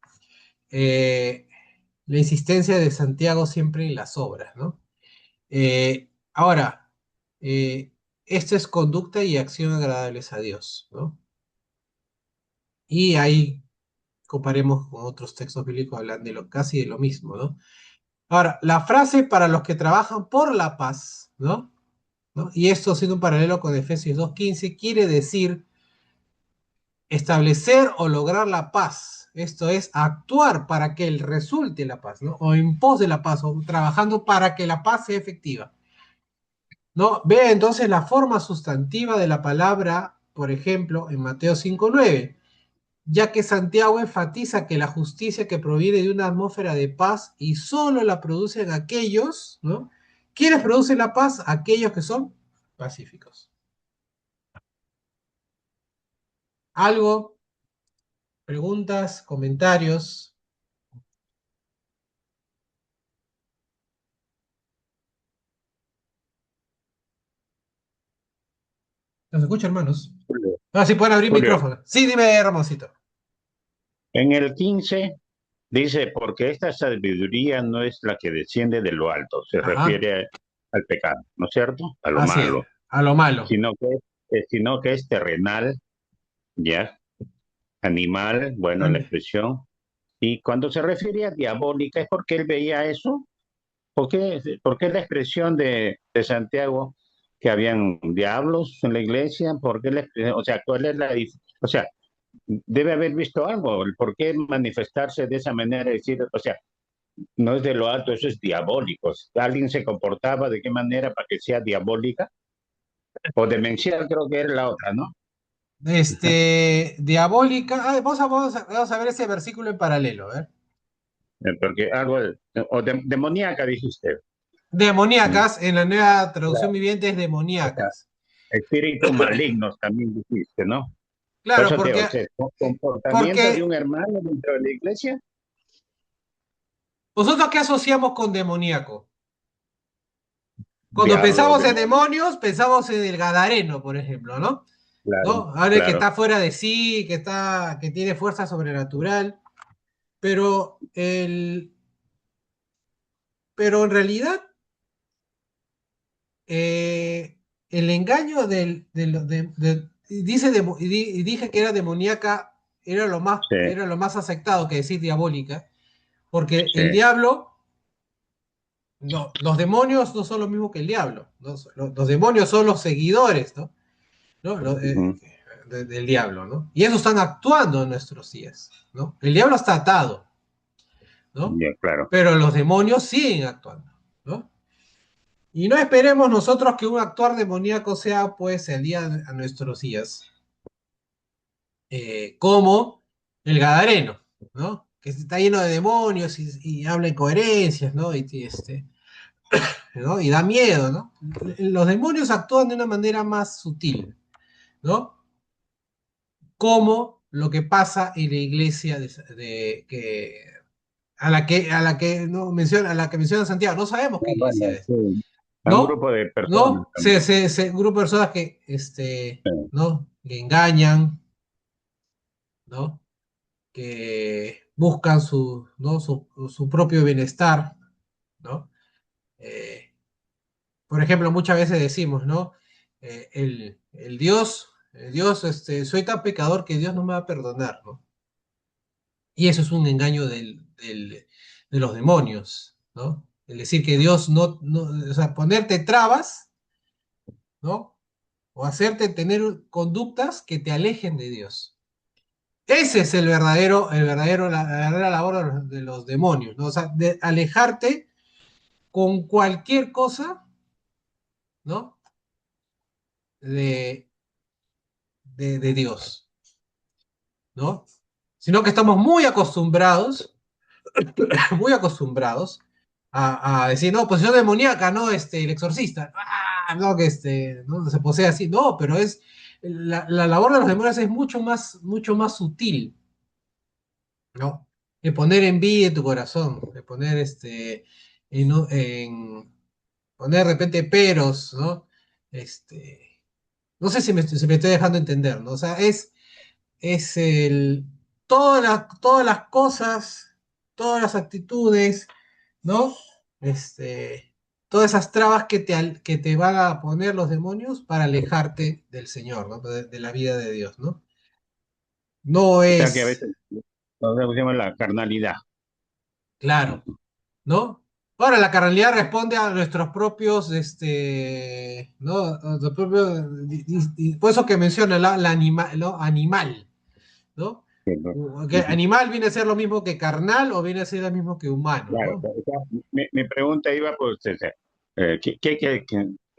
La insistencia de Santiago siempre en las obras, ¿no? Ahora, esto es conducta y acción agradables a Dios, ¿no? Y ahí comparemos con otros textos bíblicos hablan de casi de lo mismo, ¿no? Ahora, la frase para los que trabajan por la paz, ¿no? ¿No? Y esto siendo un paralelo con Efesios 2:15, quiere decir establecer o lograr la paz. Esto es actuar para que resulte la paz, ¿no? O en pos de la paz, o trabajando para que la paz sea efectiva. ¿No? Ve entonces la forma sustantiva de la palabra, por ejemplo, en Mateo 5:9, ya que Santiago enfatiza que la justicia que proviene de una atmósfera de paz y solo la producen aquellos, ¿no? ¿Quiénes producen la paz? Aquellos que son pacíficos. ¿Algo? ¿Preguntas? ¿Comentarios? ¿Nos escucha, hermanos? Julio, Ah, sí, pueden abrir Julio, micrófono. Sí, dime, Ramoncito. en el 15 dice, porque esta sabiduría no es la que desciende de lo alto, se Ajá, refiere al pecado, ¿no es cierto? A lo así es, malo, a lo malo. sino que es terrenal, ya, animal, bueno, la expresión. Y cuando se refiere a diabólica, ¿es porque él veía eso? ¿Por qué la expresión de Santiago que habían diablos en la iglesia? O sea, o sea, debe haber visto algo, el por qué manifestarse de esa manera, decir, o sea, no es de lo alto, eso es diabólico. ¿Alguien se comportaba de qué manera para que sea diabólica? O demencial creo que era la otra, ¿no? Diabólica. Vamos a ver ese versículo en paralelo, ¿eh? Porque algo, o demoníaca dijiste. Mm, Demoníacas, en la nueva traducción claro. viviente es O sea, demoníacas. espíritus malignos también dijiste, ¿no? Por Claro, eso te digo, o sea, comportamiento de porque un hermano dentro de la iglesia, nosotros ¿qué asociamos con demoníaco? Cuando diablo, pensamos en demonio, demonios, pensamos en el Gadareno, por ejemplo, ¿no? claro, ¿No? Alguien que claro. está fuera de sí, que tiene fuerza sobrenatural, pero pero en realidad el engaño y dije que era demoníaca, Sí, era lo más aceptado que decir diabólica, porque sí. el diablo, no, los demonios no son lo mismo que el diablo, ¿no? Los demonios son los seguidores, ¿no? ¿No? Ujú, Del diablo, ¿no? Y esos están actuando en nuestros días, ¿no? El diablo está atado, ¿no? ya, claro. Pero los demonios siguen actuando, ¿no? Y no esperemos nosotros que un actuar demoníaco sea, pues, el día a nuestros días, como el Gadareno, ¿no? Que está lleno de demonios y habla incoherencias, ¿no? ¿No? Y da miedo, ¿no? Los demonios actúan de una manera más sutil, ¿no? Como lo que pasa en la iglesia a la que no menciona, a la que menciona Santiago. No sabemos qué Ah, iglesia bueno, es, sí. A un ¿no? grupo de personas ¿No? también. Un grupo de personas Sí, ¿no? Que engañan, ¿no? que buscan ¿no? su propio bienestar, ¿no? Eh, por ejemplo, muchas veces decimos, ¿no? El Dios, soy tan pecador que Dios no me va a perdonar, ¿no? Y eso es un engaño de los demonios, ¿no? Es decir, que Dios no, o sea, ponerte trabas, ¿no? O hacerte tener conductas que te alejen de Dios. Ese es la verdadera labor de los demonios, ¿no? O sea, de alejarte con cualquier cosa, ¿no? De, de Dios, ¿no? Sino que estamos muy acostumbrados a decir, no, posesión demoníaca, no, el exorcista, no, que no se posee así, no, pero la labor de los demonios es mucho más sutil, ¿no? De poner envidia en tu corazón, de poner poner de repente peros, ¿no? No sé si me estoy dejando entender, ¿no? O sea, es todas las cosas, todas las actitudes, ¿no? Todas esas trabas que te van a poner los demonios para alejarte del Señor, ¿no? De la vida de Dios, ¿no? No O sea que a es, veces nos llama la carnalidad. claro, ¿no? Ahora, la carnalidad responde a nuestros propios, ¿no? A nuestros propios, por eso que menciona la ¿no? Animal, ¿no? Que Ujú. animal viene a ser lo mismo que carnal o viene a ser lo mismo que humano, Claro, ¿no? o sea, mi pregunta iba pues, o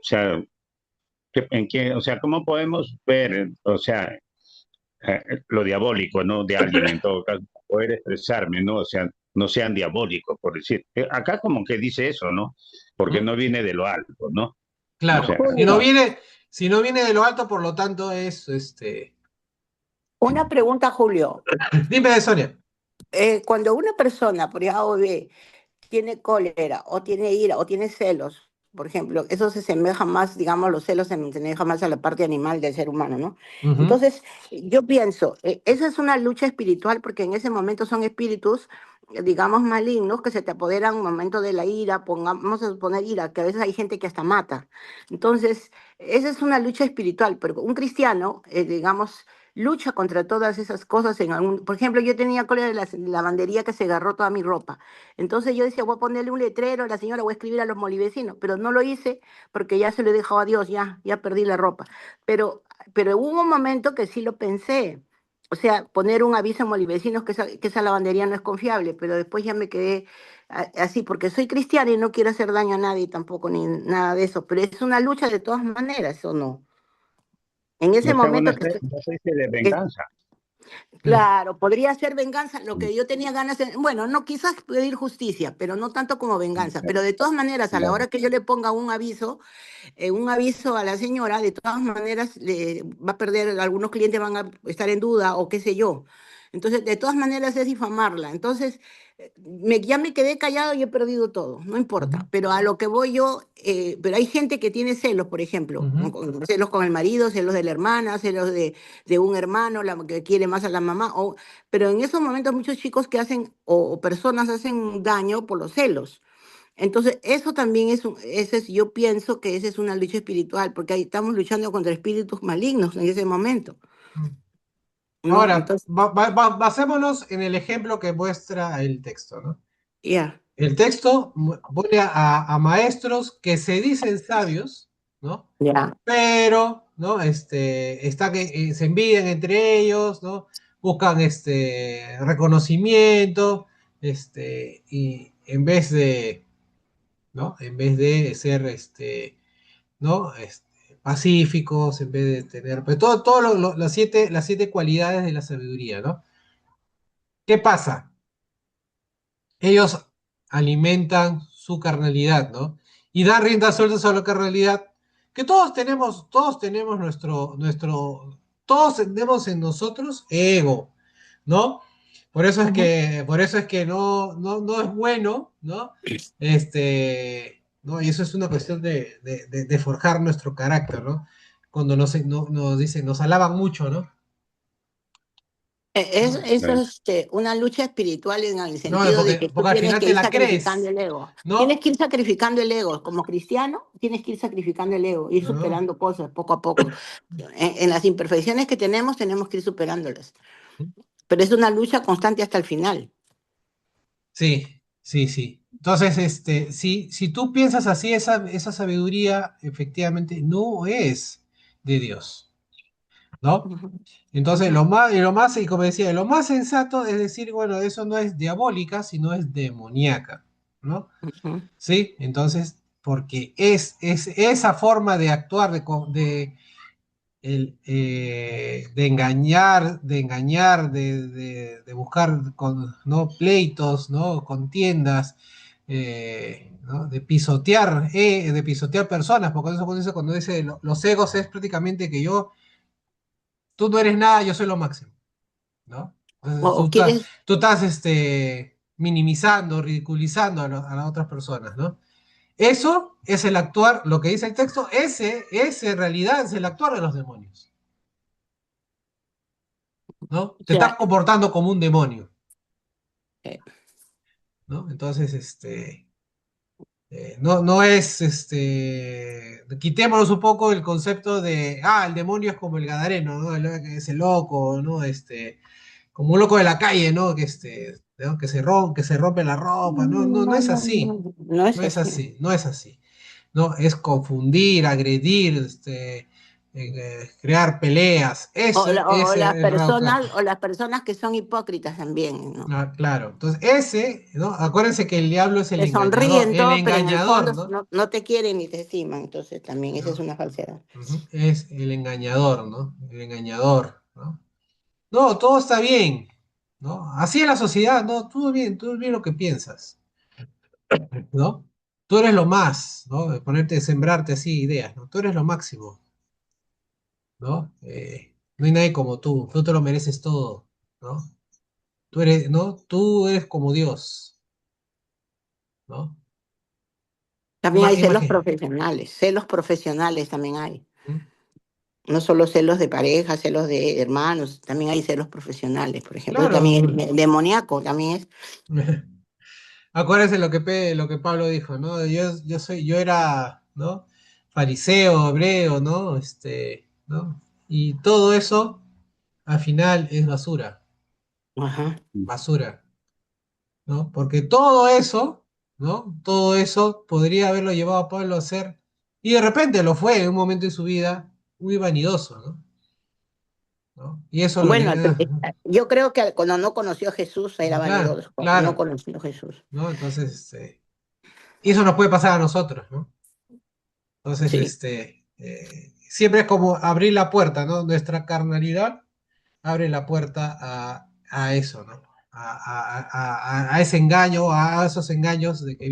sea, o sea, ¿cómo podemos ver, o sea, lo diabólico, ¿no? De alguien en todo caso, poder expresarme, ¿no? O sea, no sean diabólicos, por decir. Acá como que dice eso, ¿no? Porque ¿Mm? no viene de lo alto, ¿no? O Claro, sea, si no viene de lo alto, por lo tanto es, Una pregunta, Julio. dime, Sonia. Cuando una persona por A o B tiene cólera o tiene ira o tiene celos, por ejemplo, eso se asemeja más, digamos, los celos se asemejan más a la parte animal del ser humano, ¿no? Ujú, Entonces, yo pienso, esa es una lucha espiritual porque en ese momento son espíritus, digamos, malignos que se te apoderan en un momento de la ira, pongamos a suponer ira, que a veces hay gente que hasta mata. Entonces, esa es una lucha espiritual, pero un cristiano, digamos, lucha contra todas esas cosas en algún... Por ejemplo, yo tenía cólera de la lavandería que se agarró toda mi ropa. Entonces yo decía, voy a ponerle un letrero a la señora, voy a escribir a los molivecinos, pero no lo hice porque ya se lo he dejado a Dios, ya perdí la ropa. Pero hubo un momento que sí lo pensé. O sea, poner un aviso en molivecinos que esa lavandería no es confiable, pero después ya me quedé así, porque soy cristiana y no quiero hacer daño a nadie tampoco, ni nada de eso. Pero es una lucha de todas maneras, ¿o no? En ese o sea, momento una especie de que venganza. claro. claro, podría ser venganza, lo que yo tenía ganas de, bueno, no quizás pedir justicia, pero no tanto como venganza, pero de todas maneras, a la Claro. hora que yo le ponga un aviso a la señora, de todas maneras va a perder, algunos clientes van a estar en duda o qué sé yo. Entonces, de todas maneras es difamarla. Entonces, ya me quedé callado y he perdido todo, no Ujú, importa. Pero a lo que voy yo, pero hay gente que tiene celos, por ejemplo, ujú, celos con el marido, celos de la hermana, celos de un hermano, que quiere más a la mamá. Pero en esos momentos muchos chicos que hacen o personas hacen daño por los celos. Entonces, eso también yo pienso que esa es una lucha espiritual, porque ahí estamos luchando contra espíritus malignos en ese momento, ujú. ¿no? Ahora, Entonces, basémonos en el ejemplo que muestra el texto, ¿no? ya, El texto pone a maestros que se dicen sabios, ¿no? ya. Pero, ¿no? Está que se envidian entre ellos, ¿no? Buscan reconocimiento, y en vez de ser, ¿no? Pacíficos, en vez de tener, pues todo las siete cualidades de la sabiduría, ¿no? ¿Qué pasa? Ellos alimentan su carnalidad, ¿no? Y dan rienda suelta a la carnalidad, que todos tenemos todos tenemos en nosotros ego, ¿no? Ujú. Por eso es que no es bueno, ¿no? ¿No? Y eso es una cuestión de forjar nuestro carácter, ¿no? Cuando nos dicen, nos alaban mucho, ¿no? ¿no? Eso es una lucha espiritual en el No, sentido de que tú porque al tienes final que te ir la sacrificando crees, el ego. Tienes ¿no? que ir sacrificando el ego. Como cristiano, tienes que ir sacrificando el ego, ir ¿No? superando cosas poco a poco. En las imperfecciones que tenemos que ir superándolas. Pero es una lucha constante hasta el final. Sí, sí, sí. Entonces, si tú piensas así, esa sabiduría efectivamente no es de Dios, ¿no? Ujú, Entonces, ujú, y como decía, lo más sensato es decir, bueno, eso no es diabólica, sino es demoníaca, ¿no? ujú. Sí, entonces, porque es esa forma de actuar, de engañar, de buscar ¿no? Pleitos, ¿no? Contiendas, ¿no? De pisotear personas, porque eso cuando dice los egos es prácticamente que tú no eres nada, yo soy lo máximo, ¿no? O, Entonces o quieres, tú estás minimizando, ridiculizando a las otras personas, ¿no? Eso es el actuar, lo que dice el texto, ese en realidad es el actuar de los demonios, ¿no? o Te estás sea, comportando como un demonio, eh, ¿no? Entonces, no es, quitémonos un poco el concepto de, el demonio es como el gadareno, ¿no? Es el loco, ¿no? Como un loco de la calle, ¿no? ¿no? Que se rompe la ropa, no, no, no no, es no, así, no, no es no es así. así, no es así. ¿No? Es confundir, agredir, crear peleas. Ese es O las personas que son hipócritas también, ¿no? claro. Entonces, ¿no? Acuérdense que el diablo es Te sonríen el todo, pero en el fondo engañador, ¿no? no te quieren ni te estiman. Entonces también esa es ¿No? una falsedad. Ujú. Es el engañador, ¿no? El engañador, ¿no? No, todo está bien, ¿no? Así es la sociedad, ¿no? Todo bien lo que piensas, ¿no? Tú eres lo más, ¿no? De ponerte, sembrarte así ideas, ¿no? Tú eres lo máximo, ¿no? No hay nadie como tú te lo mereces todo, ¿no? Tú eres, ¿no? Tú eres como Dios, ¿no? También hay Imagínate. celos profesionales también hay. No solo celos de pareja, celos de hermanos, también hay celos profesionales, por ejemplo. Eso también Claro. es demoníaco, también es. Acuérdense lo que Pablo dijo, ¿no? Yo era, ¿no? Fariseo, hebreo, ¿no? ¿No? Y todo eso, al final, es basura, Ajá. basura, ¿no? Porque todo eso, ¿no? Todo eso podría haberlo llevado a Pablo a ser, y de repente lo fue en un momento de su vida, muy vanidoso, ¿no? ¿No? Y eso lo Bueno, le... yo creo que cuando no conoció a Jesús era Claro, vanidoso, cuando no claro, conoció a Jesús. ¿no? Entonces, y eso nos puede pasar a nosotros, ¿no? Entonces, Sí. siempre es como abrir la puerta, ¿no? Nuestra carnalidad abre la puerta a eso, ¿no? A ese engaño, a esos engaños de que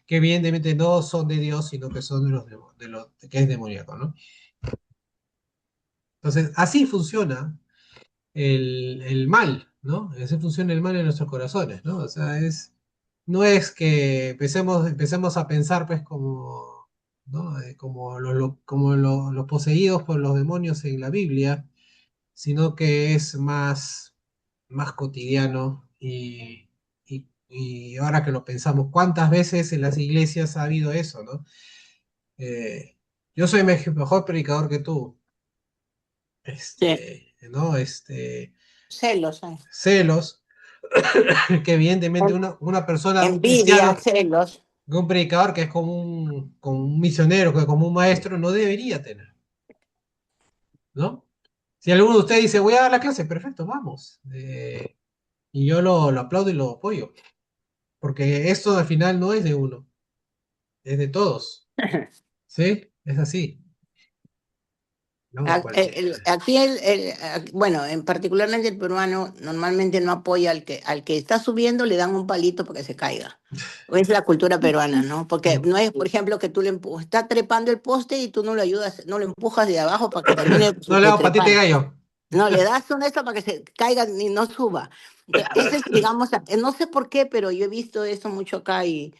evidentemente no son de Dios, sino que son que es demoníaco, ¿no? Entonces, así funciona el mal, ¿no? Así funciona el mal en nuestros corazones, ¿no? O sea, no es que empecemos a pensar, pues, como, ¿no? Como los poseídos por los demonios en la Biblia, sino que es más cotidiano y ahora que lo pensamos, ¿cuántas veces en las iglesias ha habido eso, ¿no? Eh, yo soy mejor predicador que tú, Sí. ¿no? Celos, Celos, que evidentemente una persona, un envidia, cristiano, celos. un predicador que es como un misionero, que es como un maestro, no debería tener, ¿no? Si alguno de ustedes dice, voy a dar la clase, perfecto, vamos. Y yo lo aplaudo y lo apoyo, porque esto al final no es de uno, es de todos, ¿sí? Es así, ¿no? Aquí bueno, particularmente el peruano normalmente no apoya al que está subiendo, le dan un palito para que se caiga. Es la cultura peruana, ¿no? Porque Mm. no es, por ejemplo, que tú está trepando el poste y tú no lo ayudas, no lo empujas de abajo para que termine No le de hago patita de trepar. gallo. No, le das un esto para que se caiga y no suba. Entonces, ese es, digamos, no sé por qué, pero yo he visto eso mucho acá y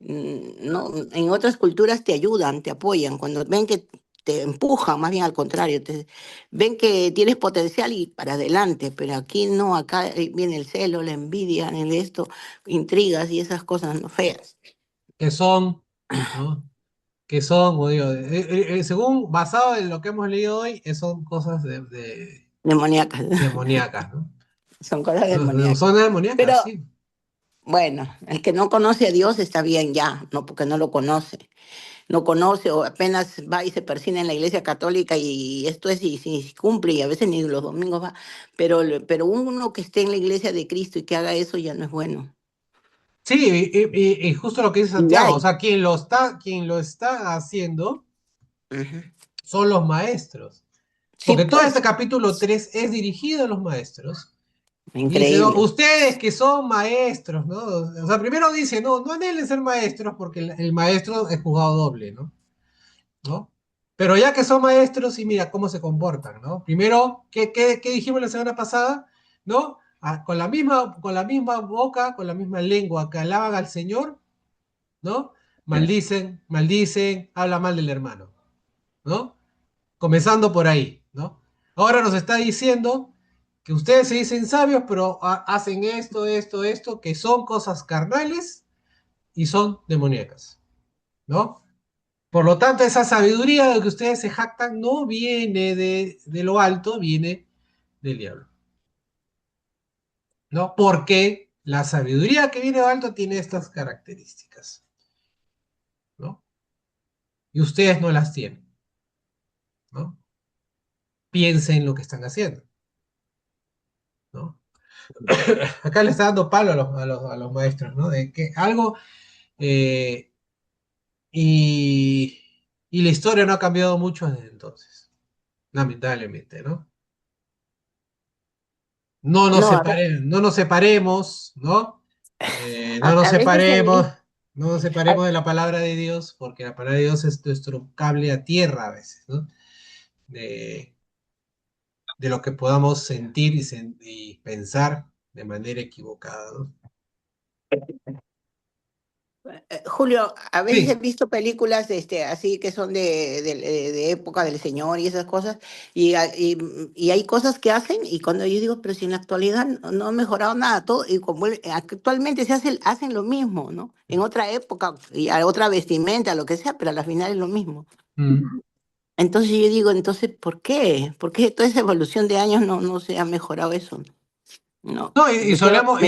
no, en otras culturas te ayudan, te apoyan. Cuando ven que te empujan, más bien al contrario, ven que tienes potencial y para adelante, pero aquí no, acá viene el celo, la envidia, el esto, intrigas y esas cosas no feas, Que son, ¿no? Que son, como digo, según, basado en lo que hemos leído hoy, son cosas demoníacas, demoníacas, ¿no? son cosas No, demoníacas. son demoníacas, Pero sí. bueno, el que no conoce a Dios está bien ya, no porque no lo conoce. No conoce o apenas va y se persina en la iglesia católica y esto es y si cumple y a veces ni los domingos va, pero uno que esté en la iglesia de Cristo y que haga eso ya no es bueno. Sí, y justo lo que dice Y Santiago, o hay. sea, quien lo está haciendo Ujú. son los maestros. Sí, Porque todo pues, este capítulo 3 es dirigido a los maestros. Y dice, no, increíble. ustedes que son maestros, ¿no? O sea, primero dice, no, no anhelen ser maestros porque el maestro es juzgado doble, ¿no? ¿No? Pero ya que son maestros, y mira cómo se comportan, ¿no? Primero, ¿qué dijimos la semana pasada? ¿No? Ah, con la misma boca, con la misma lengua que alaban al Señor, ¿no? Maldicen, habla mal del hermano, ¿no? Comenzando por ahí, ¿no? Ahora nos está diciendo que ustedes se dicen sabios, pero hacen esto, que son cosas carnales y son demoníacas, ¿no? Por lo tanto, esa sabiduría de que ustedes se jactan no viene de lo alto, viene del diablo, ¿no? Porque la sabiduría que viene de lo alto tiene estas características, ¿no? Y ustedes no las tienen, ¿no? Piensen lo que están haciendo, ¿no? Acá le está dando palo a los maestros, ¿no? De que algo, eh, y, y la historia no ha cambiado mucho desde entonces, lamentablemente, ¿no? No, a ver, No nos separemos, ¿no? No nos a veces he separemos, visto, no nos separemos de la palabra de Dios, porque la palabra de Dios es nuestro cable a tierra a veces, ¿no? De, de lo que podamos sentir y pensar de manera equivocada, ¿no? Julio, a veces he Sí. visto películas así que son de época del Señor y esas cosas, y hay cosas que hacen, y cuando yo digo, pero si en la actualidad no ha mejorado nada, todo, y como actualmente hacen lo mismo, ¿no? En otra época, y a otra vestimenta, lo que sea, pero a la final es lo mismo. Mm. Entonces yo digo, entonces, ¿por qué? ¿Por qué toda esa evolución de años no se ha mejorado eso? No, No, y me solemos,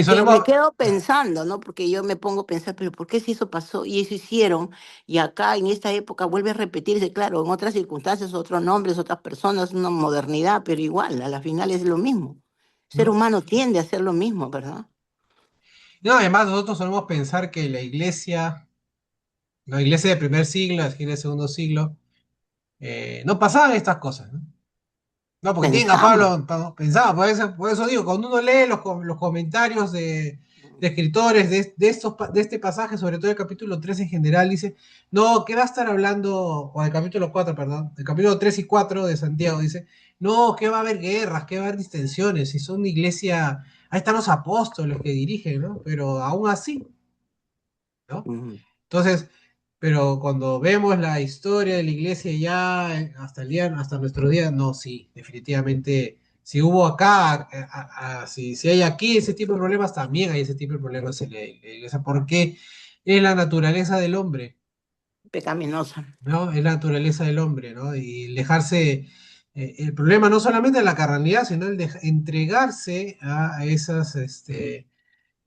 quedo pensando, ¿no? Porque yo me pongo a pensar, pero ¿por qué si eso pasó y eso hicieron? Y acá en esta época vuelve a repetirse, claro, en otras circunstancias, otros nombres, otras personas, una modernidad, pero igual, a la final es lo mismo. El ser ¿no? humano tiende a hacer lo mismo, ¿verdad? No, además nosotros solemos pensar que la iglesia del primer siglo, la iglesia del segundo siglo, no pasaban estas cosas, ¿no? No, porque tienen a Pensamos. Pablo pensado, por eso digo, cuando uno lee los comentarios de escritores de este pasaje, sobre todo el capítulo 3 en general, dice, no, ¿qué va a estar hablando? O el capítulo 4 perdón, el capítulo 3 y 4 de Santiago, dice, no, que va a haber guerras, que va a haber distensiones, si son una iglesia, ahí están los apóstoles que dirigen, ¿no? Pero aún así, ¿no? Ujú. Entonces, pero cuando vemos la historia de la iglesia ya hasta nuestro día, no, sí, definitivamente, si hubo acá, si hay aquí ese tipo de problemas, también hay ese tipo de problemas en la iglesia, porque es la naturaleza del hombre, Pecaminosa. ¿no? Es la naturaleza del hombre, ¿no? Y el dejarse, el problema no solamente de la carnalidad, sino el de entregarse a esas,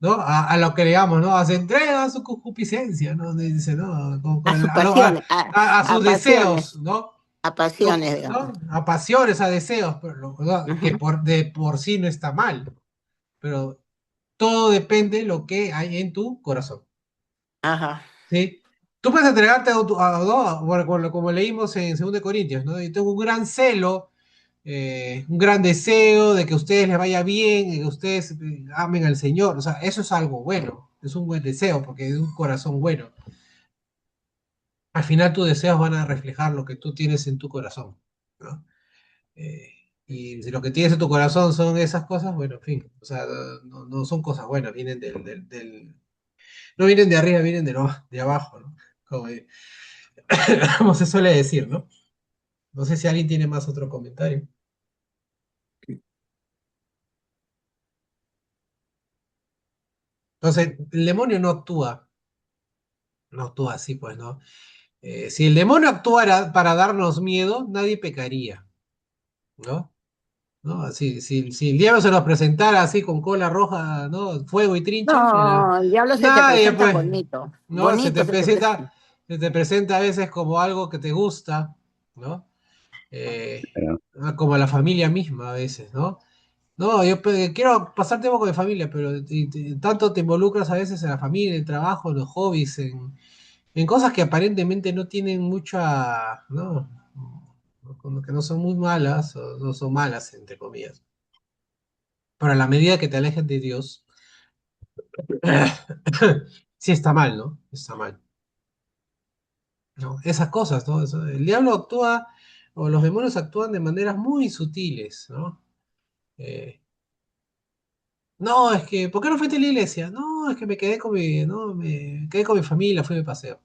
¿no? A lo que digamos, ¿no? Se entrega a su concupiscencia, ¿no? Dice, ¿no? A sus pasiones, A sus a pasiones, deseos, ¿no? a pasiones, digamos. ¿No? A pasiones, a deseos, pero, ¿no? Que Ujú. de por sí no está mal, pero todo depende de lo que hay en tu corazón, Ajá. ¿sí? Tú puedes entregarte ¿no? Bueno, como leímos en 2 Corintios, ¿no? Yo tengo un gran celo, un gran deseo de que a ustedes les vaya bien, de que ustedes amen al Señor. O sea, eso es algo bueno, es un buen deseo, porque es un corazón bueno. Al final tus deseos van a reflejar lo que tú tienes en tu corazón, ¿no? Eh, y si lo que tienes en tu corazón son esas cosas, bueno, en fin, o sea, no son cosas buenas, vienen no vienen de arriba, vienen de abajo, ¿no? Como, como se suele decir, ¿no? No sé si alguien tiene más otro comentario. Entonces, el demonio no actúa así, pues, ¿no? Si el demonio actuara para darnos miedo, nadie pecaría, ¿no? ¿No? Si el diablo se nos presentara así con cola roja, ¿no? Fuego y trincha, No, el diablo se te nadie, presenta pues, bonito, ¿no? bonito se te presenta. Se te presenta a veces como algo que te gusta, ¿no? Pero, Como la familia misma a veces, ¿no? No, quiero pasar tiempo con mi familia, pero tanto te involucras a veces en la familia, en el trabajo, en los hobbies, en cosas que aparentemente no tienen mucha, ¿no? Como que no son muy malas, o no son malas, entre comillas. Pero a la medida que te alejes de Dios, sí está mal, ¿no? Está mal, ¿no? Esas cosas, ¿no? El diablo actúa, o los demonios actúan de maneras muy sutiles, ¿no? Eh, no, es que, ¿por qué no fuiste a la iglesia? No, es que me quedé con mi, no, me quedé con mi familia, fui de paseo.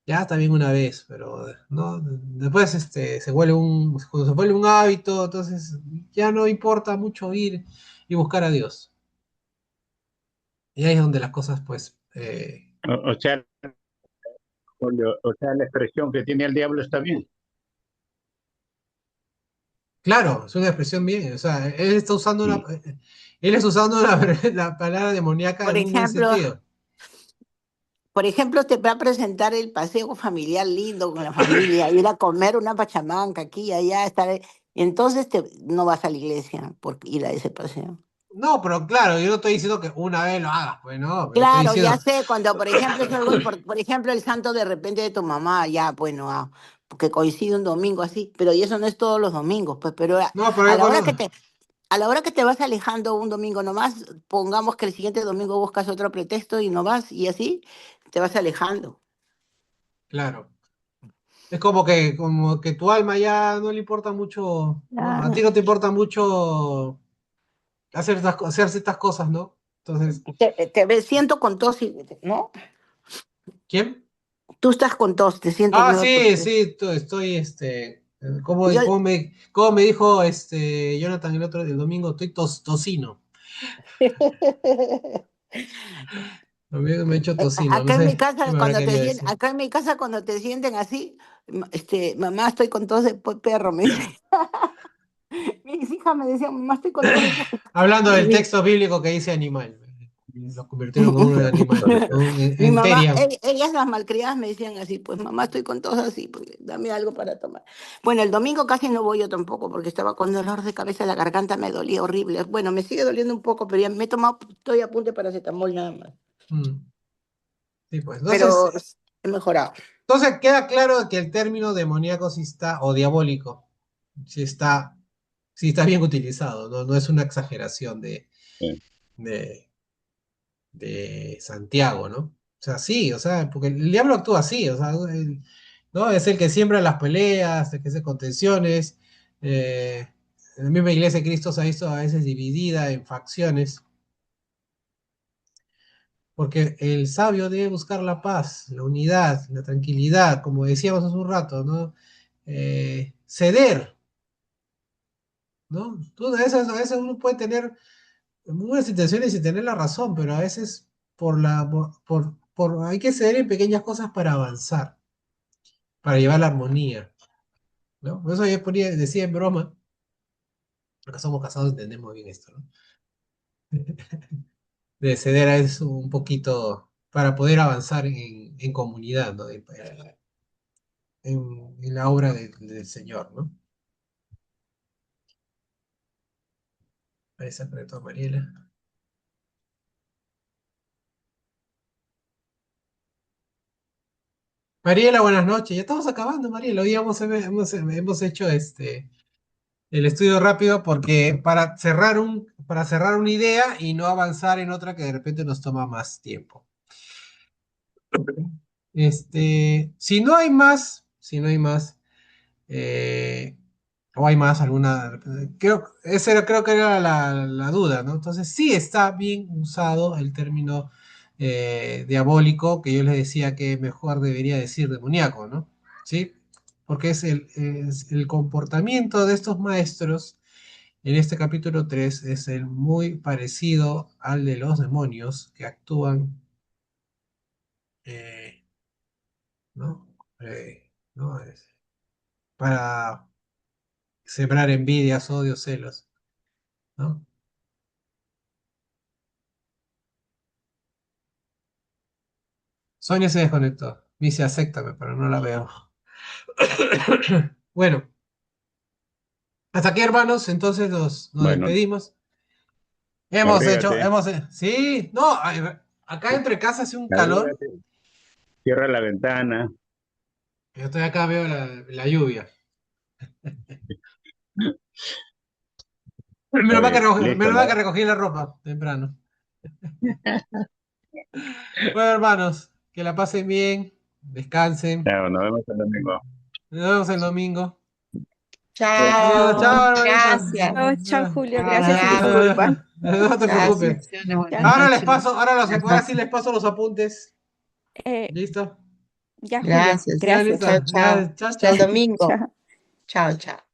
Ya está bien una vez, pero no, después cuando se vuelve un hábito, entonces ya no importa mucho ir y buscar a Dios. Y ahí es donde las cosas, pues, o sea, o sea, la expresión que tiene el diablo está bien. claro, es una expresión bien, o sea, Mm. él está usando la palabra demoníaca Por en un buen ejemplo, sentido. te va a presentar el paseo familiar lindo con la familia, ir a comer una pachamanca aquí, allá, estar. Entonces no vas a la iglesia por ir a ese paseo. No, pero claro, yo no estoy diciendo que una vez lo hagas, pues no, pero estoy Claro, ya diciendo, sé, cuando por ejemplo es algo por ejemplo el santo de repente de tu mamá, ya, bueno, porque coincide un domingo así, pero y eso no es todos los domingos, pues, pero no, pero a yo la hora cuando, que a la hora que te vas alejando un domingo nomás, pongamos que el siguiente domingo buscas otro pretexto y no vas, y así te vas alejando. claro, es como que tu alma ya no le importa mucho, ¿no? A ti Claro. no te importa mucho hacer ciertas cosas, ¿no? Entonces, Siento con tos, ¿no? ¿quién? Tú estás con tos, te siento Ah, nueva tos. sí, sí, estoy, Yo, como me dijo Jonathan el domingo, estoy tocino. Me he hecho tocino, no acá en mi sé qué casa, me habrá querido decir. acá en mi casa cuando te sienten así, mamá, estoy con tos de perro, me dice. Mis hijas me decían, mamá, estoy con tos de perro. Hablando del Mi, texto bíblico que dice animal, lo convirtieron en un animal, mi en mamá, Terian. ellas las malcriadas me decían así, pues mamá, estoy con tos así, pues dame algo para tomar. Bueno, el domingo casi no voy yo tampoco porque estaba con dolor de cabeza, la garganta me dolía horrible. Bueno, me sigue doliendo un poco, pero ya me he tomado, estoy a punto de paracetamol nada más. Mm, sí, pues. Pero he mejorado. Entonces queda claro que el término demoníaco sí está, o diabólico, sí está, sí está bien utilizado, no, no es una exageración Sí. de, de Santiago, ¿no? O sea, sí, o sea, porque el diablo actúa así, o sea, ¿no? Es el que siembra las peleas, el que hace contenciones. eh, la misma iglesia de Cristo se ha visto a veces dividida en facciones, porque el sabio debe buscar la paz, la unidad, la tranquilidad, como decíamos hace un rato, ¿no? Ceder, ¿no? A veces uno puede tener muy buenas intenciones y tener la razón, pero a veces hay que ceder en pequeñas cosas para avanzar, para llevar la armonía, ¿no? Por eso yo decía en broma, porque somos casados entendemos bien esto, ¿no? De ceder a eso un poquito para poder avanzar en comunidad, ¿no? En la obra del Señor, ¿no? Ahí se apretó Mariela. Mariela, buenas noches. Ya estamos acabando, Mariela. Hoy hemos hecho el estudio rápido porque para cerrar una idea y no avanzar en otra que de repente nos toma más tiempo. Si no hay más, eh, o hay más alguna, creo que era la duda, ¿no? Entonces sí está bien usado el término diabólico, que yo les decía que mejor debería decir demoníaco, ¿no? ¿Sí? porque es el comportamiento de estos maestros en este capítulo 3 es el muy parecido al de los demonios que actúan, eh, ¿no? ¿No? Para sembrar envidias, odios, celos, ¿no? Sonia se desconectó. Me dice acéptame, pero no la veo. Bueno, hasta aquí, hermanos. Entonces nos Bueno, despedimos. abrígate, Sí, no, acá entre casa hace un calor. abrígate, cierra la ventana. Yo estoy acá, veo la lluvia. Está bien, Menos listo, mal que ¿no? recogí la ropa temprano. Bueno, hermanos, que la pasen bien, descansen. Chao, nos vemos el domingo. Nos vemos el domingo. Adiós, Chao. chao, hermanita. Gracias. Oh, chao, Julio, gracias y Gracias. disculpa. No te Chao. preocupes. Bendiciones. Buenas Ya, noches. Ahora sí les paso los apuntes. eh, ¿Listo? ya, Julio, Gracias. Ya, gracias. listo. Chao, chao. Ya, chao, Hasta el chao. domingo. Chao. Chao, chao.